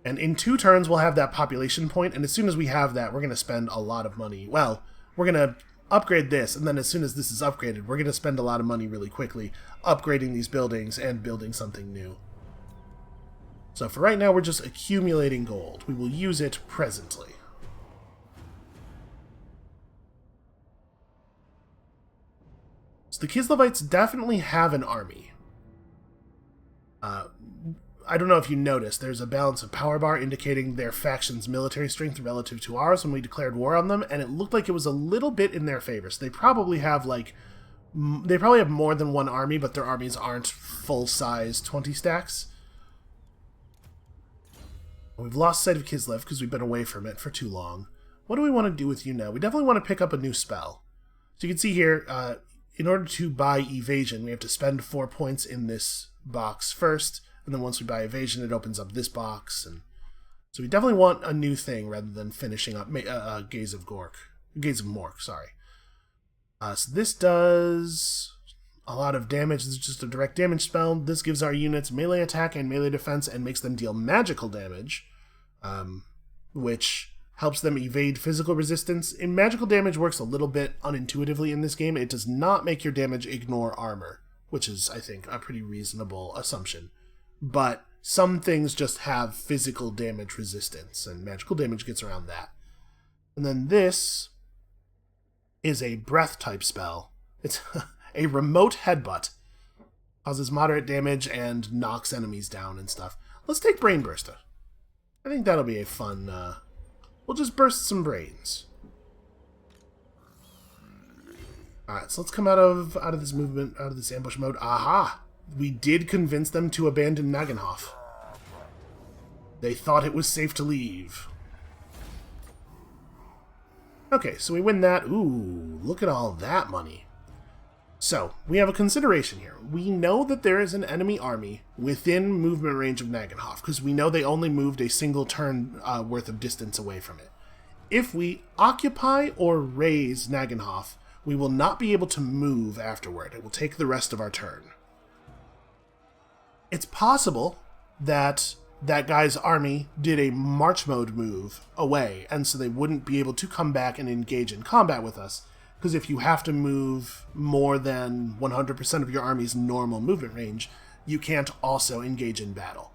And in 2 turns, we'll have that population point, and as soon as we have that, we're going to spend a lot of money. Well, we're going to upgrade this, and then as soon as this is upgraded, we're going to spend a lot of money really quickly upgrading these buildings and building something new. So for right now, we're just accumulating gold. We will use it presently. So the Kislevites definitely have an army. I don't know if you noticed, there's a balance of power bar indicating their faction's military strength relative to ours when we declared war on them, and it looked like it was a little bit in their favor. So they probably have more than one army, but their armies aren't full-size 20 stacks. We've lost sight of Kislev because we've been away from it for too long. What do we want to do with you now? We definitely want to pick up a new spell. So you can see here, in order to buy evasion, we have to spend 4 points in this box first, and then once we buy evasion, it opens up this box. And so we definitely want a new thing rather than finishing up Gaze of Mork, sorry. So this does a lot of damage. This is just a direct damage spell. This gives our units melee attack and melee defense and makes them deal magical damage, which helps them evade physical resistance. And magical damage works a little bit unintuitively in this game. It does not make your damage ignore armor, which is, I think, a pretty reasonable assumption. But some things just have physical damage resistance, and magical damage gets around that. And then this is a breath-type spell. It's a remote headbutt. Causes moderate damage and knocks enemies down and stuff. Let's take Brain Burster. I think that'll be a fun... we'll just burst some brains. Alright, so let's come out of this movement, out of this ambush mode. Aha! We did convince them to abandon Nagenhof. They thought it was safe to leave. Okay, so we win that. Ooh, look at all that money. So, we have a consideration here. We know that there is an enemy army within movement range of Nagenhof, because we know they only moved a single turn worth of distance away from it. If we occupy or raise Nagenhof, we will not be able to move afterward. It will take the rest of our turn. It's possible that that guy's army did a march mode move away, and so they wouldn't be able to come back and engage in combat with us, because if you have to move more than 100% of your army's normal movement range, you can't also engage in battle.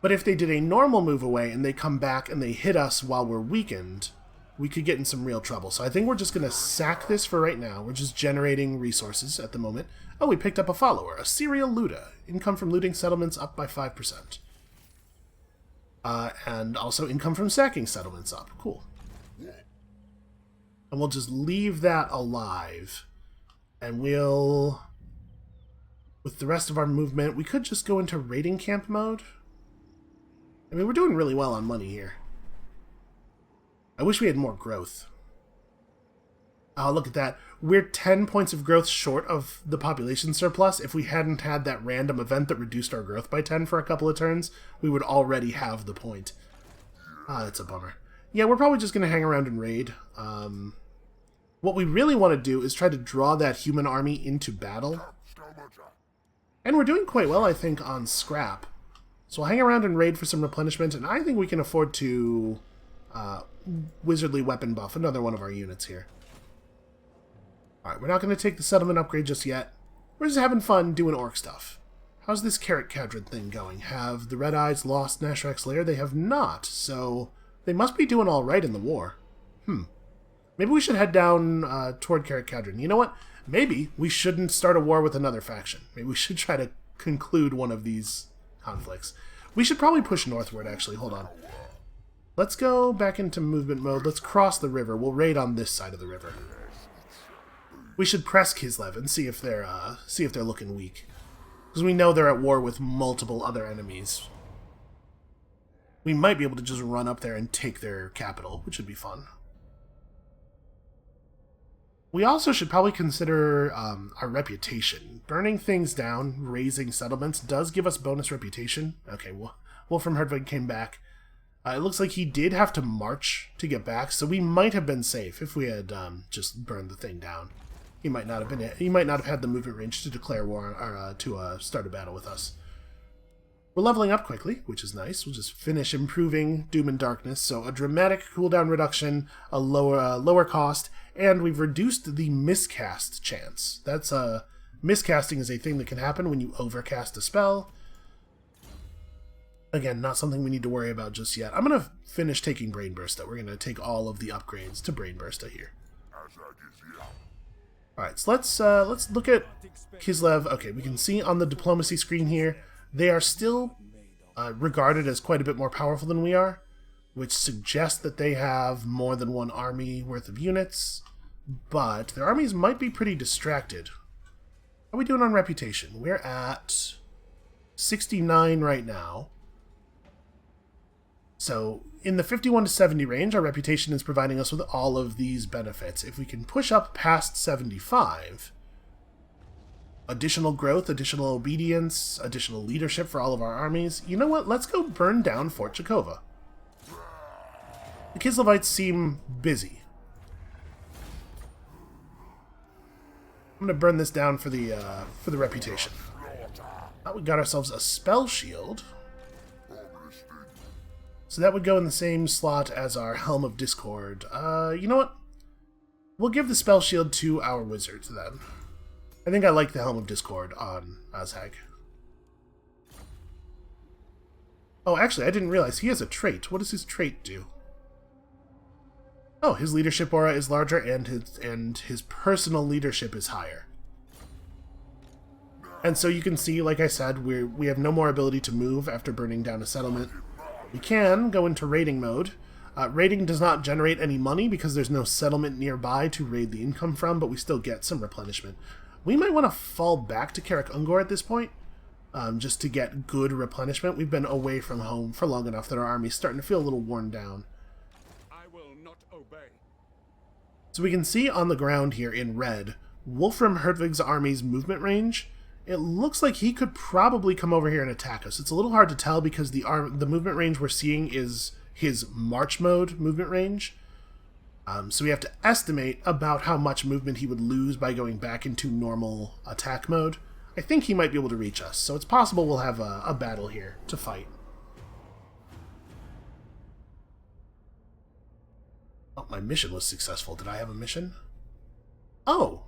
But if they did a normal move away and they come back and they hit us while we're weakened, we could get in some real trouble. So I think we're just going to sack this for right now. We're just generating resources at the moment. Oh, we picked up a follower, a serial looter. Income from looting settlements up by 5%. And also income from sacking settlements up. Cool. And we'll just leave that alive. And we'll... with the rest of our movement, we could just go into raiding camp mode. I mean, we're doing really well on money here. I wish we had more growth. Oh, look at that. We're 10 points of growth short of the population surplus. If we hadn't had that random event that reduced our growth by 10 for a couple of turns, we would already have the point. Ah, that's a bummer. Yeah, we're probably just going to hang around and raid. What we really want to do is try to draw that human army into battle. And we're doing quite well, I think, on scrap. So we'll hang around and raid for some replenishment, and I think we can afford to wizardly weapon buff another one of our units here. Alright, we're not going to take the settlement upgrade just yet. We're just having fun doing orc stuff. How's this carrot cadron thing going? Have the Red Eyes lost Nashrak's lair? They have not, so they must be doing alright in the war. Maybe we should head down toward Carrot Cadron. You know what? Maybe we shouldn't start a war with another faction. Maybe we should try to conclude one of these conflicts. We should probably push northward, actually. Hold on. Let's go back into movement mode. Let's cross the river. We'll raid on this side of the river. We should press Kislev and see if they're looking weak, because we know they're at war with multiple other enemies. We might be able to just run up there and take their capital, which would be fun. We also should probably consider our reputation. Burning things down, raising settlements, does give us bonus reputation. Okay, Wolf from Herdvig came back. It looks like he did have to march to get back, so we might have been safe if we had just burned the thing down. He might not have had the movement range to declare war or to start a battle with us. We're leveling up quickly, which is nice. We'll just finish improving Doom and Darkness. So a dramatic cooldown reduction, a lower cost, and we've reduced the miscast chance. That's miscasting is a thing that can happen when you overcast a spell. Again, not something we need to worry about just yet. I'm going to finish taking Brain Bursta. We're going to take all of the upgrades to Brain Bursta here. Alright, so let's look at Kislev. Okay, we can see on the diplomacy screen here, they are still regarded as quite a bit more powerful than we are, which suggests that they have more than one army worth of units, but their armies might be pretty distracted. How are we doing on reputation? We're at 69 right now. So in the 51 to 70 range, our reputation is providing us with all of these benefits. If we can push up past 75, additional growth, additional obedience, additional leadership for all of our armies, you know what? Let's go burn down Fort Chekova. The Kislevites seem busy. I'm going to burn this down for the reputation. We got ourselves a spell shield. So that would go in the same slot as our Helm of Discord. You know what? We'll give the spell shield to our wizards then. I think I like the Helm of Discord on Azhag. Oh, actually, I didn't realize he has a trait. What does his trait do? Oh, his leadership aura is larger and his personal leadership is higher. And so you can see, like I said, we have no more ability to move after burning down a settlement. We can go into raiding mode. Raiding does not generate any money because there's no settlement nearby to raid the income from, but we still get some replenishment. We might want to fall back to Karak Ungor at this point, just to get good replenishment. We've been away from home for long enough that our army's starting to feel a little worn down. I will not obey. So we can see on the ground here in red, Wolfram Hertwig's army's movement range. It looks like he could probably come over here and attack us. It's a little hard to tell because the movement range we're seeing is his March mode movement range. So we have to estimate about how much movement he would lose by going back into normal attack mode. I think he might be able to reach us, so it's possible we'll have a battle here to fight. Oh, my mission was successful. Did I have a mission? Oh!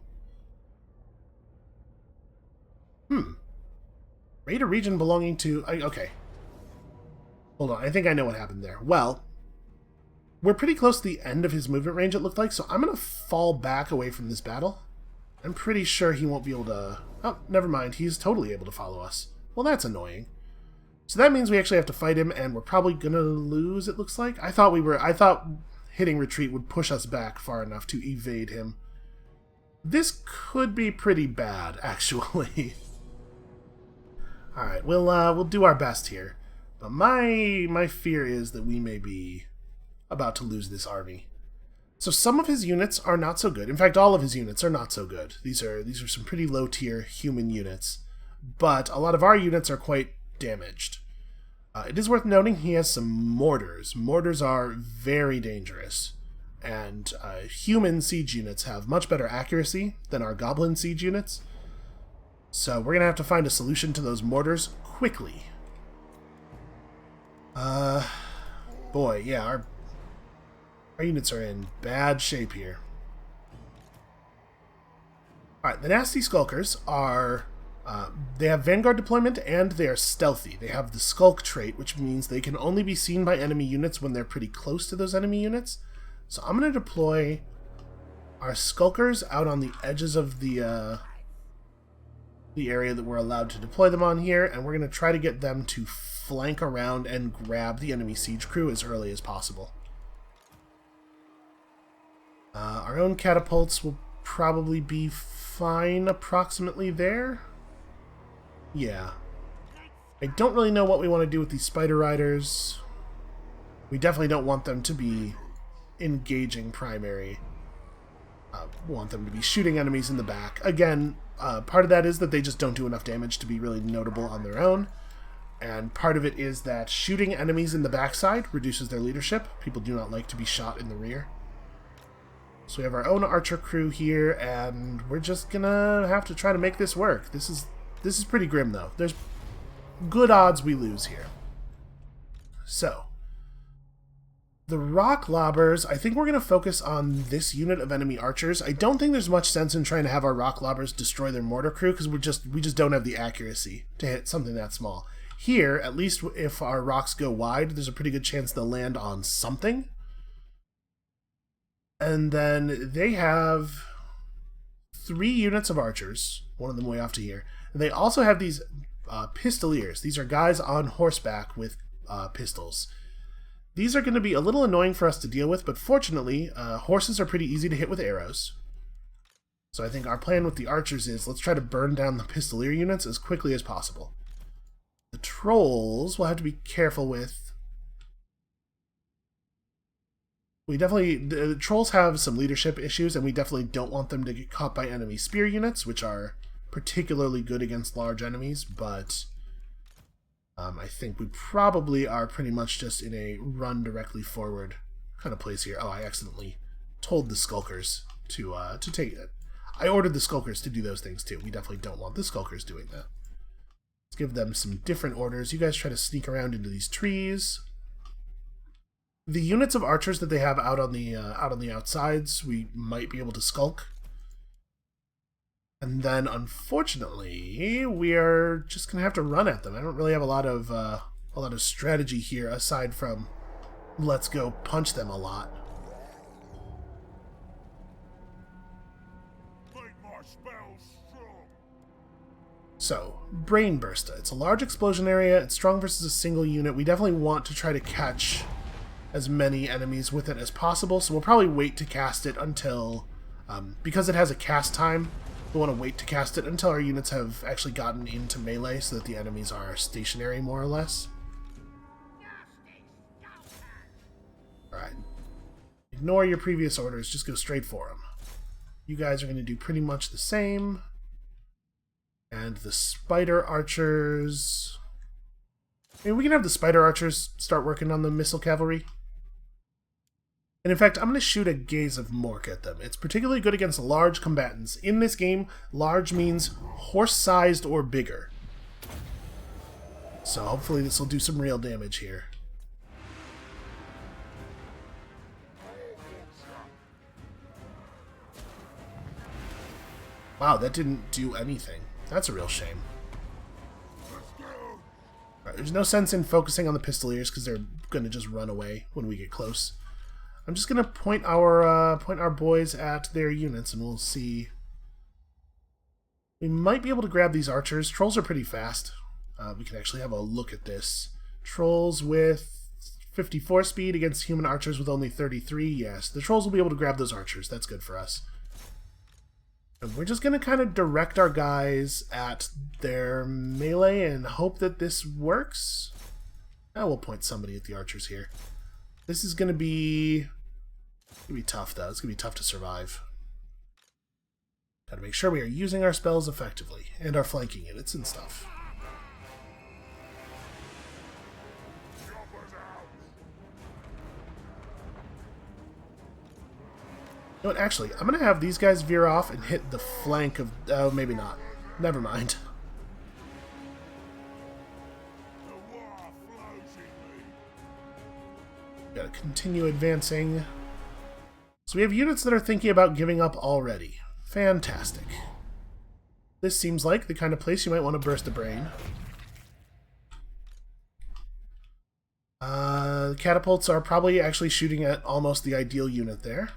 Raid a region belonging to... okay. Hold on, I think I know what happened there. Well, we're pretty close to the end of his movement range, it looked like, so I'm going to fall back away from this battle. I'm pretty sure he won't be able to... oh, never mind, he's totally able to follow us. Well, that's annoying. So that means we actually have to fight him, and we're probably going to lose, it looks like. I thought hitting retreat would push us back far enough to evade him. This could be pretty bad, actually. Alright, we'll do our best here. But my fear is that we may be about to lose this army. So some of his units are not so good. In fact, all of his units are not so good. These are some pretty low-tier human units. But a lot of our units are quite damaged. It is worth noting he has some mortars. Mortars are very dangerous. And human siege units have much better accuracy than our goblin siege units. So we're going to have to find a solution to those mortars quickly. Boy, yeah, our units are in bad shape here. Alright, the nasty Skulkers are... they have Vanguard Deployment and they are stealthy. They have the Skulk trait, which means they can only be seen by enemy units when they're pretty close to those enemy units. So I'm going to deploy our Skulkers out on the edges of the area that we're allowed to deploy them on here, and we're going to try to get them to flank around and grab the enemy siege crew as early as possible. Our own catapults will probably be fine approximately there. Yeah. I don't really know what we want to do with these Spider Riders. We definitely don't want them to be engaging primary. We want them to be shooting enemies in the back. Again, part of that is that they just don't do enough damage to be really notable on their own. And part of it is that shooting enemies in the backside reduces their leadership. People do not like to be shot in the rear. So we have our own archer crew here, and we're just gonna have to try to make this work. This is pretty grim, though. There's good odds we lose here. So, the rock lobbers, I think we're going to focus on this unit of enemy archers. I don't think there's much sense in trying to have our rock lobbers destroy their mortar crew, because we just don't have the accuracy to hit something that small. Here, at least if our rocks go wide, there's a pretty good chance they'll land on something. And then they have 3 units of archers, one of them way off to here. And they also have these pistoliers. These are guys on horseback with pistols. These are going to be a little annoying for us to deal with, but fortunately, horses are pretty easy to hit with arrows. So I think our plan with the archers is let's try to burn down the pistolier units as quickly as possible. The trolls we'll have to be careful with. The trolls have some leadership issues, and we definitely don't want them to get caught by enemy spear units, which are particularly good against large enemies, but I think we probably are pretty much just in a run directly forward kind of place here. Oh, I accidentally told the Skulkers to take it. I ordered the Skulkers to do those things too. We definitely don't want the Skulkers doing that. Let's give them some different orders. You guys try to sneak around into these trees. The units of archers that they have out on the outsides, we might be able to skulk. And then, unfortunately, we are just gonna have to run at them. I don't really have a lot of strategy here aside from let's go punch them a lot. So, Brain Bursta. It's a large explosion area. It's strong versus a single unit. We definitely want to try to catch as many enemies with it as possible, so we'll probably wait to cast it until, because it has a cast time, we'll want to wait to cast it until our units have actually gotten into melee so that the enemies are stationary, more or less. Alright. Ignore your previous orders, just go straight for them. You guys are going to do pretty much the same. And the spider archers... I mean, we can have the spider archers start working on the missile cavalry. And in fact, I'm going to shoot a Gaze of Mork at them. It's particularly good against large combatants. In this game, large means horse-sized or bigger. So hopefully this will do some real damage here. Wow, that didn't do anything. That's a real shame. Right, there's no sense in focusing on the pistoliers because they're going to just run away when we get close. I'm just going to point our boys at their units and we'll see. We might be able to grab these archers. Trolls are pretty fast. We can actually have a look at this. Trolls with 54 speed against human archers with only 33. Yes, the trolls will be able to grab those archers. That's good for us. And we're just going to kind of direct our guys at their melee and hope that this works. Now we'll point somebody at the archers here. This is going to be tough, though. It's going to be tough to survive. Got to make sure we are using our spells effectively and our flanking units and stuff. You know what, actually, I'm going to have these guys veer off and hit the flank of... Oh, maybe not. Never mind. Gotta continue advancing. So we have units that are thinking about giving up already. Fantastic. This seems like the kind of place you might want to burst a brain. The catapults are probably actually shooting at almost the ideal unit there.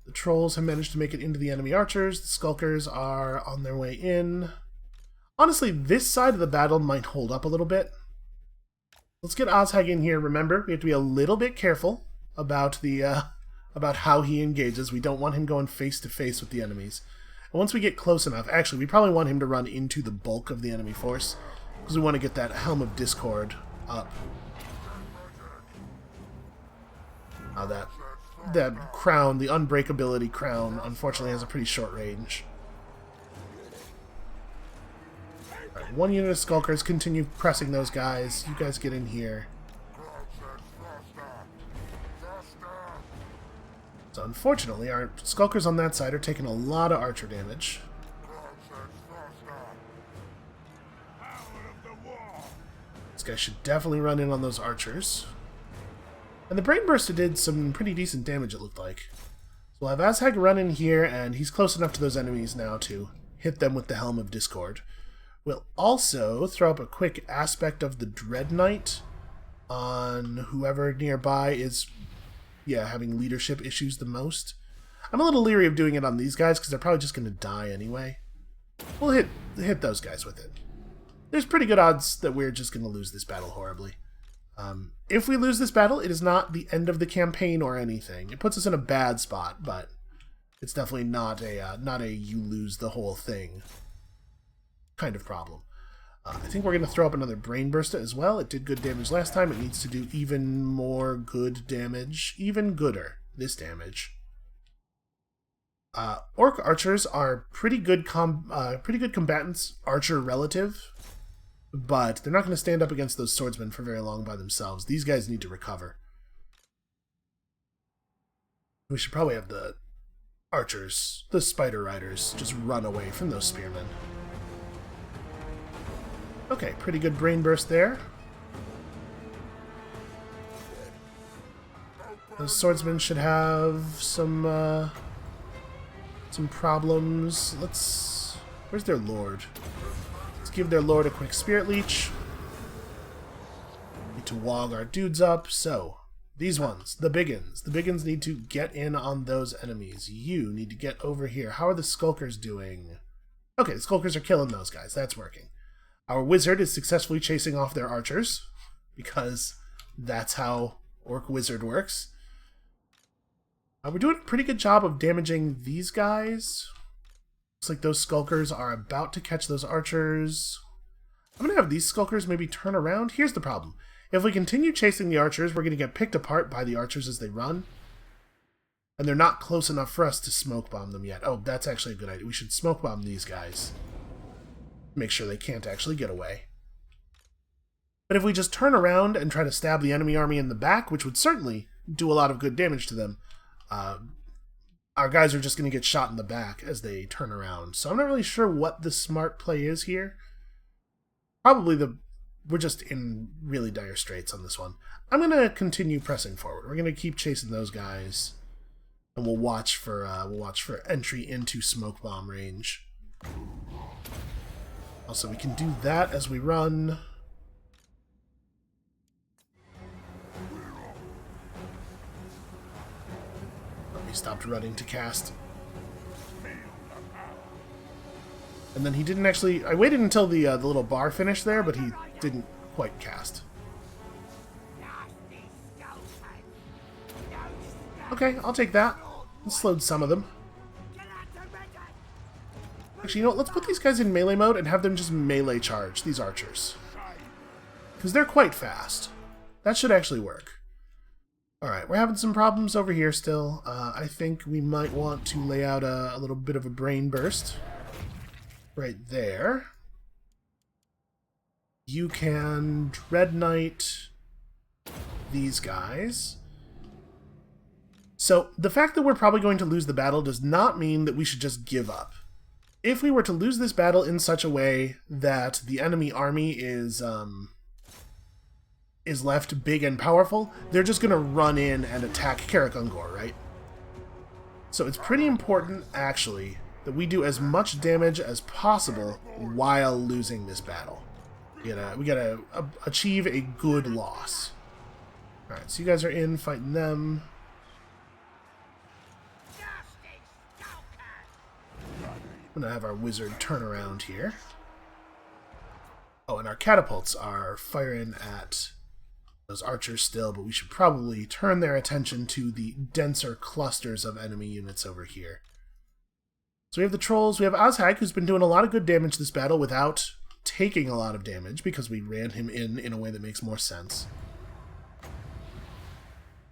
The trolls have managed to make it into the enemy archers. The skulkers are on their way in. Honestly, this side of the battle might hold up a little bit. Let's get Ozhag in here. Remember, we have to be a little bit careful about about how he engages. We don't want him going face to face with the enemies. And once we get close enough, actually, we probably want him to run into the bulk of the enemy force because we want to get that Helm of Discord up. That crown, the unbreakability crown, unfortunately has a pretty short range. Right, one unit of Skulkers, continue pressing those guys. You guys get in here. So unfortunately, our Skulkers on that side are taking a lot of archer damage. This guy should definitely run in on those archers. And the Brain Burster did some pretty decent damage, it looked like. So we'll have Ozhag run in here, and he's close enough to those enemies now to hit them with the Helm of Discord. We'll also throw up a quick aspect of the Dread Knight on whoever nearby is, having leadership issues the most. I'm a little leery of doing it on these guys, because they're probably just going to die anyway. We'll hit those guys with it. There's pretty good odds that we're just going to lose this battle horribly. If we lose this battle, it is not the end of the campaign or anything. It puts us in a bad spot, but it's definitely not a you lose the whole thing kind of problem. I think we're going to throw up another Brain Burster as well. It did good damage last time. It needs to do even more good damage. Even gooder. this damage. Orc archers are pretty good combatants, archer relative, but they're not going to stand up against those swordsmen for very long by themselves. These guys need to recover. We should probably have the archers, the spider riders, just run away from those spearmen. Okay, pretty good brain burst there. Those swordsmen should have some problems. Where's their lord? Let's give their lord a quick spirit leech. Need to wog our dudes up. So, these ones, the biggins. The biggins need to get in on those enemies. You need to get over here. How are the Skulkers doing? Okay, the Skulkers are killing those guys. That's working. Our wizard is successfully chasing off their archers, because that's how Orc Wizard works. We're doing a pretty good job of damaging these guys. Looks like those Skulkers are about to catch those archers. I'm going to have these Skulkers maybe turn around. Here's the problem. If we continue chasing the archers, we're going to get picked apart by the archers as they run. And they're not close enough for us to smoke bomb them yet. Oh, that's actually a good idea. We should smoke bomb these guys. Make sure they can't actually get away. But if we just turn around and try to stab the enemy army in the back, which would certainly do a lot of good damage to them, our guys are just going to get shot in the back as they turn around. So I'm not really sure what the smart play is here. Probably we're just in really dire straits on this one. I'm going to continue pressing forward. We're going to keep chasing those guys, and we'll watch for entry into smoke bomb range. Also, we can do that as we run. He stopped running to cast. And then he didn't actually... I waited until the little bar finished there, but he didn't quite cast. Okay, I'll take that. It slowed some of them. Actually, you know what? Let's put these guys in melee mode and have them just melee charge, these archers. Because they're quite fast. That should actually work. Alright, we're having some problems over here still. I think we might want to lay out a little bit of a brain burst. Right there. You can Dread Knight these guys. So, the fact that we're probably going to lose the battle does not mean that we should just give up. If we were to lose this battle in such a way that the enemy army is left big and powerful, they're just going to run in and attack Karak Ungor, right? So it's pretty important, actually, that we do as much damage as possible while losing this battle. We gotta achieve a good loss. Alright, so you guys are in fighting them. I'm gonna have our wizard turn around here. Oh, and our catapults are firing at those archers still, but we should probably turn their attention to the denser clusters of enemy units over here. So we have the trolls. We have Azhag, who's been doing a lot of good damage this battle without taking a lot of damage, because we ran him in a way that makes more sense.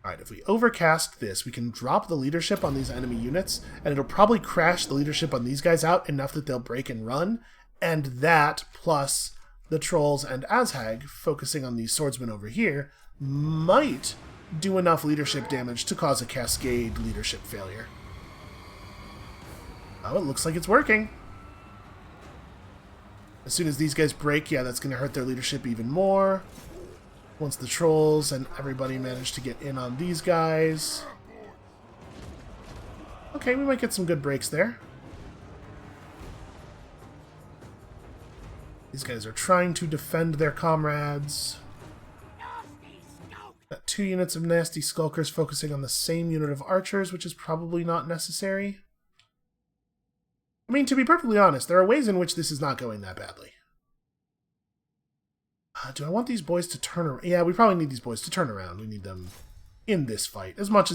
Alright, if we overcast this, we can drop the leadership on these enemy units, and it'll probably crash the leadership on these guys out enough that they'll break and run, and that, plus the trolls and Azhag, focusing on these swordsmen over here, might do enough leadership damage to cause a cascade leadership failure. Oh, it looks like it's working. As soon as these guys break, yeah, that's going to hurt their leadership even more. Once the trolls and everybody manage to get in on these guys. Okay, we might get some good breaks there. These guys are trying to defend their comrades. Got 2 units of nasty Skulkers focusing on the same unit of archers, which is probably not necessary. I mean, to be perfectly honest, there are ways in which this is not going that badly. Do I want these boys to turn around? Yeah, we probably need these boys to turn around. We need them in this fight. As much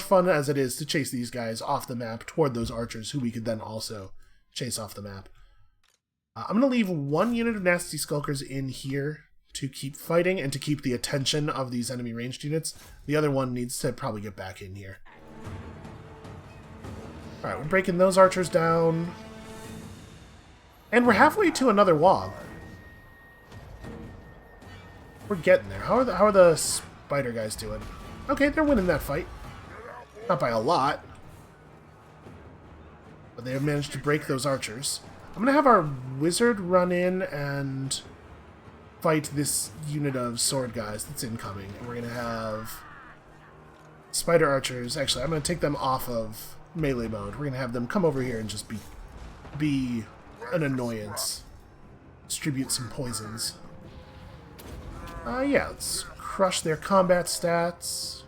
fun as it is to chase these guys off the map toward those archers, who we could then also chase off the map. I'm going to leave 1 unit of nasty Skulkers in here to keep fighting and to keep the attention of these enemy ranged units. The other one needs to probably get back in here. Alright, we're breaking those archers down. And we're halfway to another wall. We're getting there. How are the spider guys doing? Okay, they're winning that fight. Not by a lot. But they have managed to break those archers. I'm going to have our wizard run in and fight this unit of sword guys that's incoming. And we're going to have spider archers. Actually, I'm going to take them off of melee mode. We're going to have them come over here and just be an annoyance. Distribute some poisons. Yeah, let's crush their combat stats.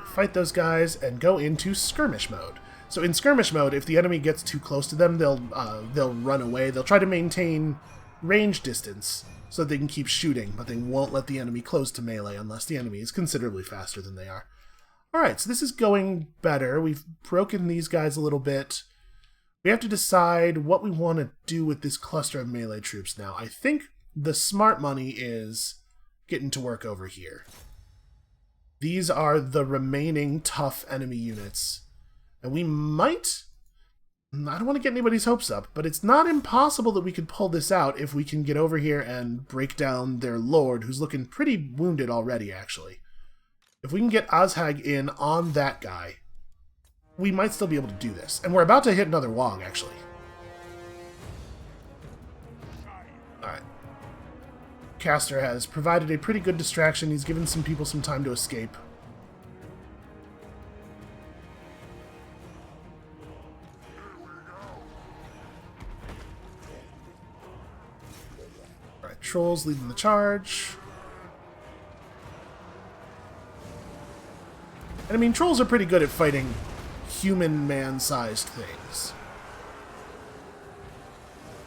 Fight those guys and go into skirmish mode. So in skirmish mode, if the enemy gets too close to them, they'll run away. They'll try to maintain range distance so that they can keep shooting, but they won't let the enemy close to melee unless the enemy is considerably faster than they are. Alright, so this is going better. We've broken these guys a little bit. We have to decide what we want to do with this cluster of melee troops now. I think the smart money is getting to work over here. These are the remaining tough enemy units. And we might... I don't want to get anybody's hopes up, but it's not impossible that we could pull this out if we can get over here and break down their lord, who's looking pretty wounded already, actually. If we can get Azhag in on that guy, we might still be able to do this. And we're about to hit another wog, actually. Alright. Caster has provided a pretty good distraction. He's given some people some time to escape. Alright, trolls leading the charge. And I mean, trolls are pretty good at fighting human man-sized things.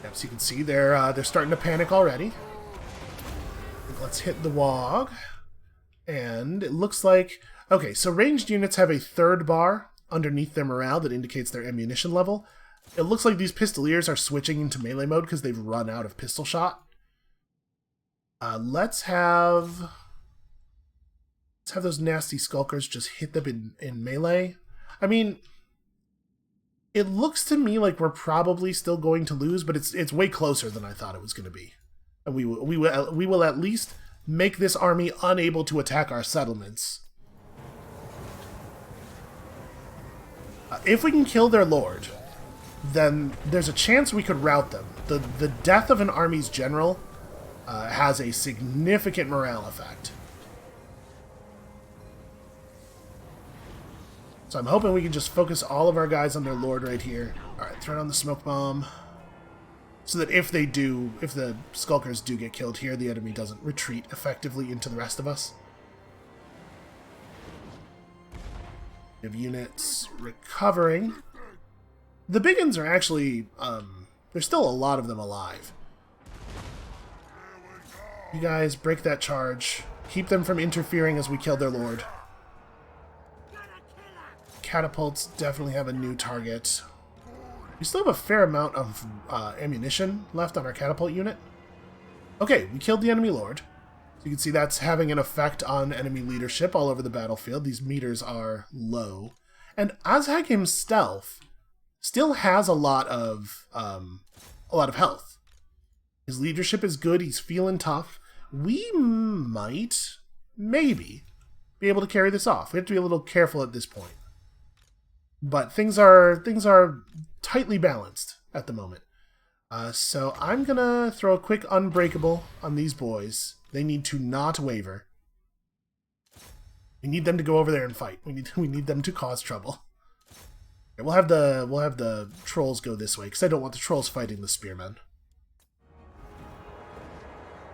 Yep, so you can see they're starting to panic already. Let's hit the wog. And it looks like... Okay, so ranged units have a third bar underneath their morale that indicates their ammunition level. It looks like these pistoliers are switching into melee mode because they've run out of pistol shot. Let's have those nasty skulkers just hit them in melee. I mean, it looks to me like we're probably still going to lose, but it's way closer than I thought it was going to be. And we will at least make this army unable to attack our settlements. If we can kill their lord, then there's a chance we could rout them. The death of an army's general has a significant morale effect. So I'm hoping we can just focus all of our guys on their lord right here. Alright, throw down the smoke bomb. So that if the skulkers do get killed here, the enemy doesn't retreat effectively into the rest of us. We have units recovering. The big uns are actually, there's still a lot of them alive. You guys break that charge. Keep them from interfering as we kill their lord. Catapults definitely have a new target. We still have a fair amount of ammunition left on our catapult unit. Okay, we killed the enemy lord. So you can see that's having an effect on enemy leadership all over the battlefield. These meters are low. And Azhag himself still has a lot of health. His leadership is good. He's feeling tough. We might, maybe, be able to carry this off. We have to be a little careful at this point. But things are tightly balanced at the moment. So I'm going to throw a quick unbreakable on these boys. They need to not waver. We need them to go over there and fight. We need them to cause trouble. Okay, we'll have the trolls go this way, because I don't want the trolls fighting the spearmen.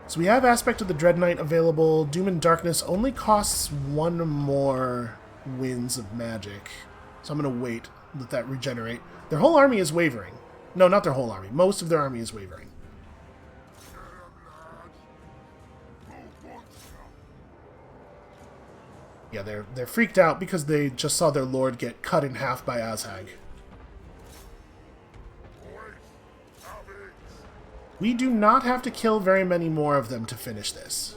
So we have Aspect of the Dread Knight available. Doom and Darkness only costs one more winds of magic. So I'm going to wait, let that regenerate. Their whole army is wavering. No, not their whole army. Most of their army is wavering. Yeah, they're freaked out because they just saw their lord get cut in half by Azhag. We do not have to kill very many more of them to finish this.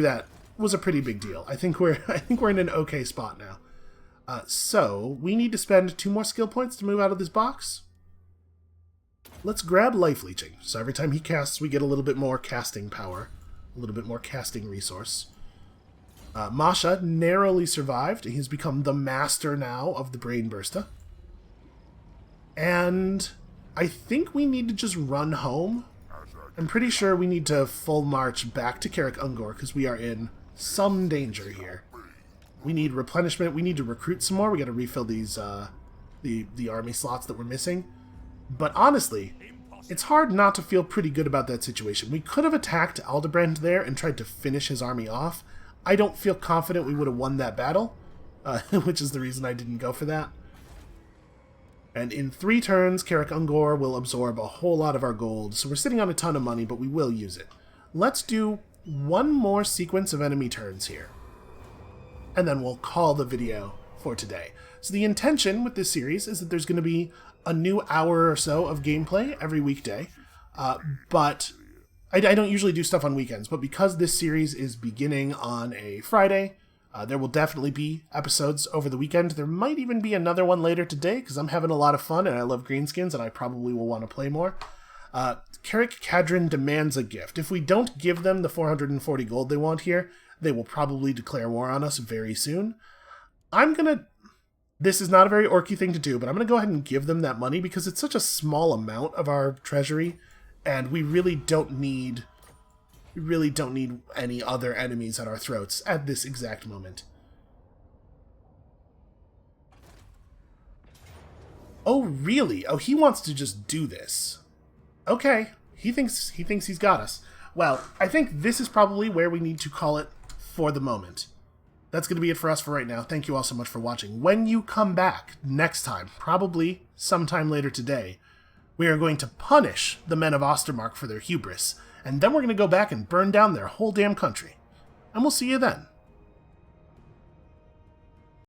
through that was a pretty big deal. I think we're in an okay spot now. So we need to spend 2 more skill points to move out of this box. Let's grab Life Leeching. So every time he casts, we get a little bit more casting power, a little bit more casting resource. Masha narrowly survived. He's become the master now of the Brain Bursta. And I think we need to just run home. I'm pretty sure we need to full march back to Karak Ungor because we are in some danger here. We need replenishment. We need to recruit some more. We got to refill these the army slots that we're missing. But honestly, It's hard not to feel pretty good about that situation. We could have attacked Aldebrand there and tried to finish his army off. I don't feel confident we would have won that battle, which is the reason I didn't go for that. And in 3 turns, Karak Ungor will absorb a whole lot of our gold, so we're sitting on a ton of money, but we will use it. Let's do one more sequence of enemy turns here, and then we'll call the video for today. So the intention with this series is that there's going to be a new hour or so of gameplay every weekday, but I don't usually do stuff on weekends, but because this series is beginning on a Friday, there will definitely be episodes over the weekend. There might even be another one later today, because I'm having a lot of fun and I love greenskins and I probably will want to play more. Carrick Cadron demands a gift. If we don't give them the 440 gold they want here, they will probably declare war on us very soon. This is not a very orky thing to do, but I'm going to go ahead and give them that money because it's such a small amount of our treasury, and we really don't need any other enemies at our throats at this exact moment. Oh, really? Oh, he wants to just do this. Okay, he thinks he's got us. Well, I think this is probably where we need to call it for the moment. That's going to be it for us for right now. Thank you all so much for watching. When you come back next time, probably sometime later today, we are going to punish the men of Ostermark for their hubris, and then we're going to go back and burn down their whole damn country. And we'll see you then.